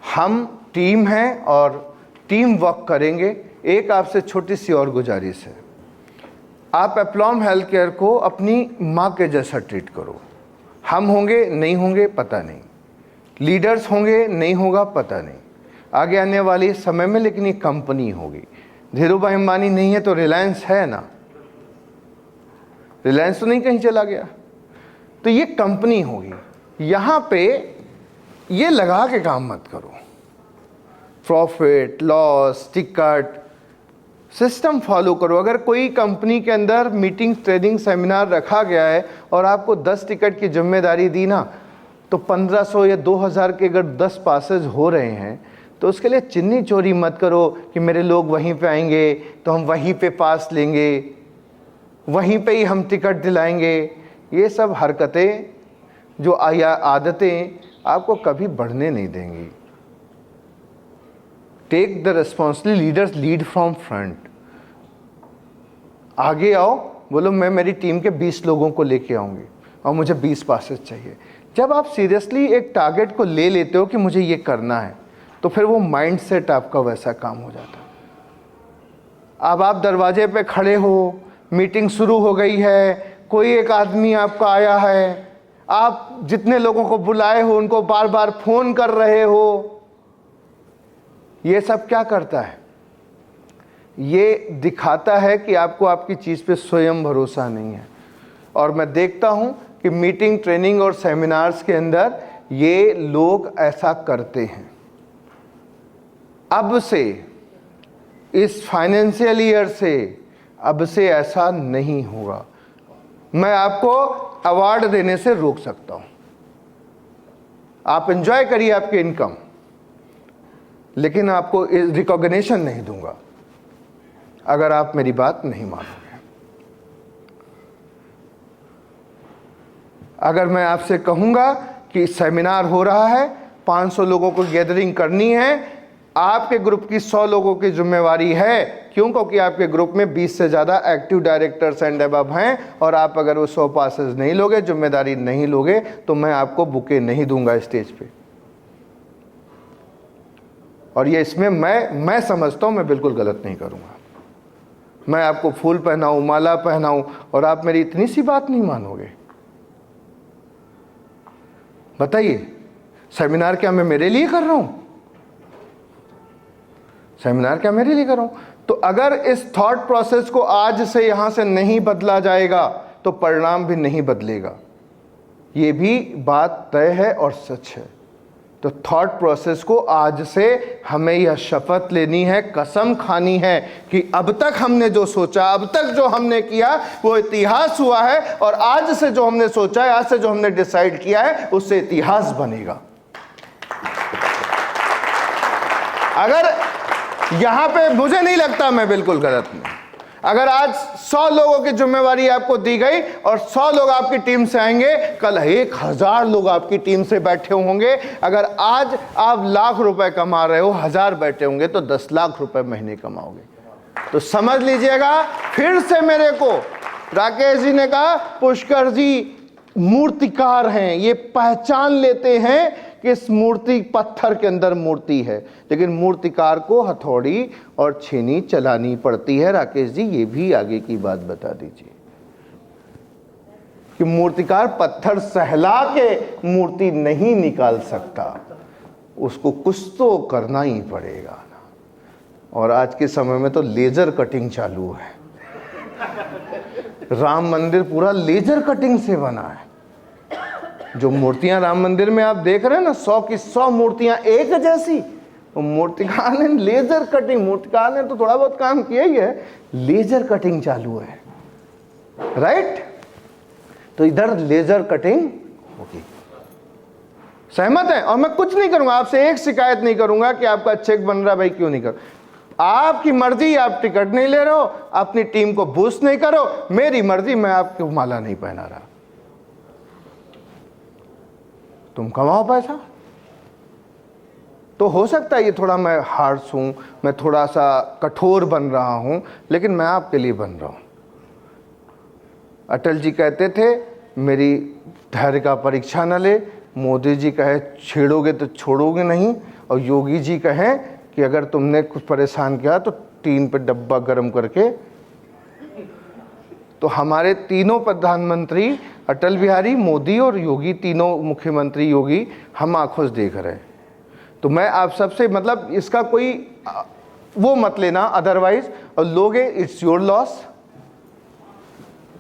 हम टीम हैं और टीम वर्क करेंगे। एक आपसे छोटी सी और गुजारिश है, आप एप्लॉम हेल्थ केयर को अपनी माँ के जैसा ट्रीट करो। हम होंगे नहीं होंगे पता नहीं, लीडर्स होंगे नहीं होगा पता नहीं आगे आने वाले समय में, लेकिन ये कंपनी होगी। धीरू भाई अंबानी नहीं है तो रिलायंस है ना, रिलायंस तो नहीं कहीं चला गया, तो ये कंपनी होगी। यहाँ पे ये लगा के काम मत करो, profit loss ticket system follow करो। अगर कोई कंपनी के अंदर मीटिंग ट्रेनिंग सेमिनार रखा गया है और आपको 10 टिकट की जिम्मेदारी दी ना, तो 1500 या 2000 के अगर 10 पासेज हो रहे हैं तो उसके लिए चिन्नी चोरी मत करो कि मेरे लोग वहीं पे आएंगे तो हम वहीं पे पास लेंगे, वहीं पे ही हम टिकट दिलाएंगे। ये सब हरकतें जो आदतें आपको कभी बढ़ने नहीं देंगी। Take the responsibility, leaders lead from front. आगे आओ, बोलो मैं मेरी टीम के 20 लोगों को लेके आऊंगी और मुझे 20 पासेस चाहिए। जब आप सीरियसली एक टारगेट को ले लेते हो कि मुझे ये करना है, तो फिर वो माइंडसेट आपका वैसा काम हो जाता है। अब आप दरवाजे पे खड़े हो, मीटिंग शुरू हो गई है, कोई एक आदमी आपका आया है, आप जितने लोगों को बुलाए हो उनको बार बार फोन कर रहे हो, ये सब क्या करता है? ये दिखाता है कि आपको आपकी चीज़ पे स्वयं भरोसा नहीं है। और मैं देखता हूं कि मीटिंग ट्रेनिंग और सेमिनार्स के अंदर ये लोग ऐसा करते हैं। अब से इस फाइनेंशियल ईयर से अब से ऐसा नहीं होगा। मैं आपको अवार्ड देने से रोक सकता हूं, आप एंजॉय करिए आपकी इनकम, लेकिन आपको रिकॉग्निशन नहीं दूंगा अगर आप मेरी बात नहीं मानोगे। अगर मैं आपसे कहूंगा कि सेमिनार हो रहा है, 500 लोगों को गैदरिंग करनी है, आपके ग्रुप की 100 लोगों की जिम्मेवारी है। क्यों? क्योंकि आपके ग्रुप में 20 से ज़्यादा एक्टिव डायरेक्टर्स एंड अबव हैं, और आप अगर वो 100 पासेस नहीं लोगे, जिम्मेदारी नहीं लोगे, तो मैं आपको बुके नहीं दूंगा स्टेज पे। और ये इसमें मैं समझता हूं मैं बिल्कुल गलत नहीं करूंगा। मैं आपको फूल पहनाऊं, माला पहनाऊं, और आप मेरी इतनी सी बात नहीं मानोगे? बताइए, सेमिनार क्या मैं मेरे लिए कर रहा हूं? सेमिनार क्या मेरे लिए कर रहा हूं? तो अगर इस थॉट प्रोसेस को आज से यहां से नहीं बदला जाएगा तो परिणाम भी नहीं बदलेगा। ये भी बात तय है और सच है। तो थॉट प्रोसेस को आज से हमें यह शपथ लेनी है, कसम खानी है कि अब तक हमने जो सोचा, अब तक जो हमने किया वो इतिहास हुआ है, और आज से जो हमने सोचा है, आज से जो हमने डिसाइड किया है, उससे इतिहास बनेगा। अगर यहां पे मुझे नहीं लगता मैं बिल्कुल गलत नहीं। अगर आज 100 लोगों की जिम्मेवारी आपको दी गई और 100 लोग आपकी टीम से आएंगे, कल 1000 लोग आपकी टीम से बैठे होंगे। अगर आज आप लाख रुपए कमा रहे हो, 1000 बैठे होंगे तो 10 लाख रुपए महीने कमाओगे। तो समझ लीजिएगा, फिर से मेरे को राकेश जी ने कहा, पुष्कर जी मूर्तिकार हैं, ये पहचान लेते हैं कि इस मूर्ति पत्थर के अंदर मूर्ति है, लेकिन मूर्तिकार को हथौड़ी और छेनी चलानी पड़ती है। राकेश जी ये भी आगे की बात बता दीजिए कि मूर्तिकार पत्थर सहला के मूर्ति नहीं निकाल सकता, उसको कुछ तो करना ही पड़ेगा ना। और आज के समय में तो लेजर कटिंग चालू है। राम मंदिर पूरा लेजर कटिंग से बना है। जो मूर्तियां राम मंदिर में आप देख रहे हैं ना, 100 की 100 मूर्तियां एक जैसी, मूर्तिकार ने लेजर कटिंग, मूर्तिकार ने तो थोड़ा बहुत काम किया ही है, लेजर कटिंग चालू है, राइट? तो इधर लेजर कटिंग होगी। सहमत है? और मैं कुछ नहीं करूंगा, आपसे एक शिकायत नहीं करूंगा कि आपका चेक बन रहा, भाई क्यों नहीं कर, आपकी मर्जी, आप टिकट नहीं ले रहे हो, अपनी टीम को बूस्ट नहीं करो, मेरी मर्जी, मैं आपको माला नहीं पहना रहा। तुम कमाओ पैसा। तो हो सकता है ये थोड़ा मैं हार्श हूं, मैं थोड़ा सा कठोर बन रहा हूं, लेकिन मैं आपके लिए बन रहा हूं। अटल जी कहते थे मेरी धैर्य का परीक्षा न ले, मोदी जी कहे छेड़ोगे तो छोड़ोगे नहीं, और योगी जी कहें कि अगर तुमने कुछ परेशान किया तो टीन पे डब्बा गर्म करके। तो हमारे तीनों प्रधानमंत्री अटल बिहारी, मोदी और योगी, तीनों मुख्यमंत्री योगी, हम आंखों से देख रहे हैं। तो मैं आप सबसे, मतलब इसका कोई वो मत लेना अदरवाइज, और लोगे इट्स योर लॉस।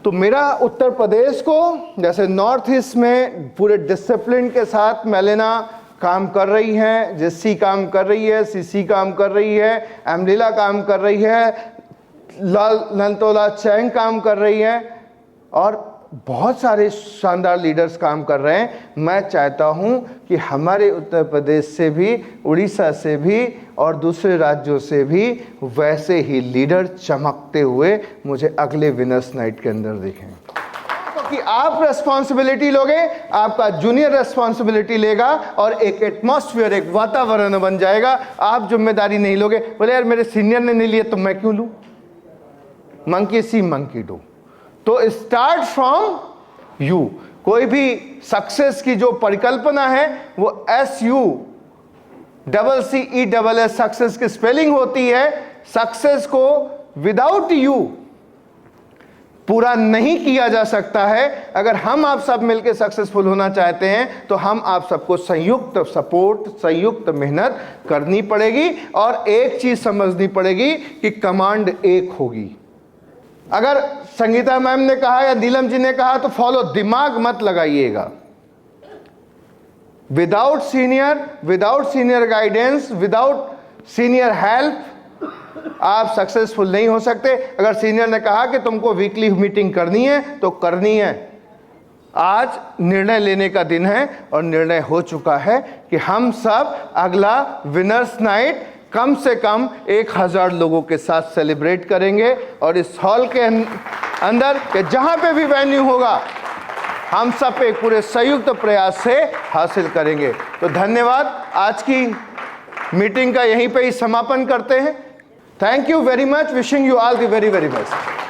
तो मेरा उत्तर प्रदेश को जैसे नॉर्थ ईस्ट में पूरे डिसिप्लिन के साथ मेलेना काम कर रही है, जेसी काम कर रही है, सीसी काम कर रही है, एमलीला काम कर रही है, नलतोला चैंग काम कर रही है, और बहुत सारे शानदार लीडर्स काम कर रहे हैं। मैं चाहता हूं कि हमारे उत्तर प्रदेश से भी, उड़ीसा से भी और दूसरे राज्यों से भी वैसे ही लीडर चमकते हुए मुझे अगले विनर्स नाइट के अंदर दिखें। कि आप रेस्पॉन्सिबिलिटी लोगे, आपका जूनियर रेस्पॉन्सिबिलिटी लेगा, और एक एटमॉस्फेयर, एक वातावरण बन जाएगा। आप जिम्मेदारी नहीं लोगे, बोले यार मेरे सीनियर ने नहीं लिया तो मैं क्यों लूं, मंकी सी मंकी डू। तो स्टार्ट फ्रॉम यू। कोई भी सक्सेस की जो परिकल्पना है वो SUCCESS सक्सेस की स्पेलिंग होती है। सक्सेस को विदाउट यू पूरा नहीं किया जा सकता है। अगर हम आप सब मिलकर सक्सेसफुल होना चाहते हैं तो हम आप सबको संयुक्त सपोर्ट, संयुक्त मेहनत करनी पड़ेगी, और एक चीज समझनी पड़ेगी कि कमांड एक होगी। अगर संगीता मैम ने कहा या नीलम जी ने कहा तो फॉलो, दिमाग मत लगाइएगा। Without senior guidance, without senior help आप सक्सेसफुल नहीं हो सकते। अगर सीनियर ने कहा कि तुमको वीकली मीटिंग करनी है तो करनी है। आज निर्णय लेने का दिन है, और निर्णय हो चुका है कि हम सब अगला विनर्स नाइट कम से कम 1000 लोगों के साथ सेलिब्रेट करेंगे, और इस हॉल के अंदर के जहां पे भी वेन्यू होगा हम सब एक पूरे संयुक्त प्रयास से हासिल करेंगे। तो धन्यवाद। आज की मीटिंग का यहीं पे ही समापन करते हैं। Thank you very much, wishing you all the very very best.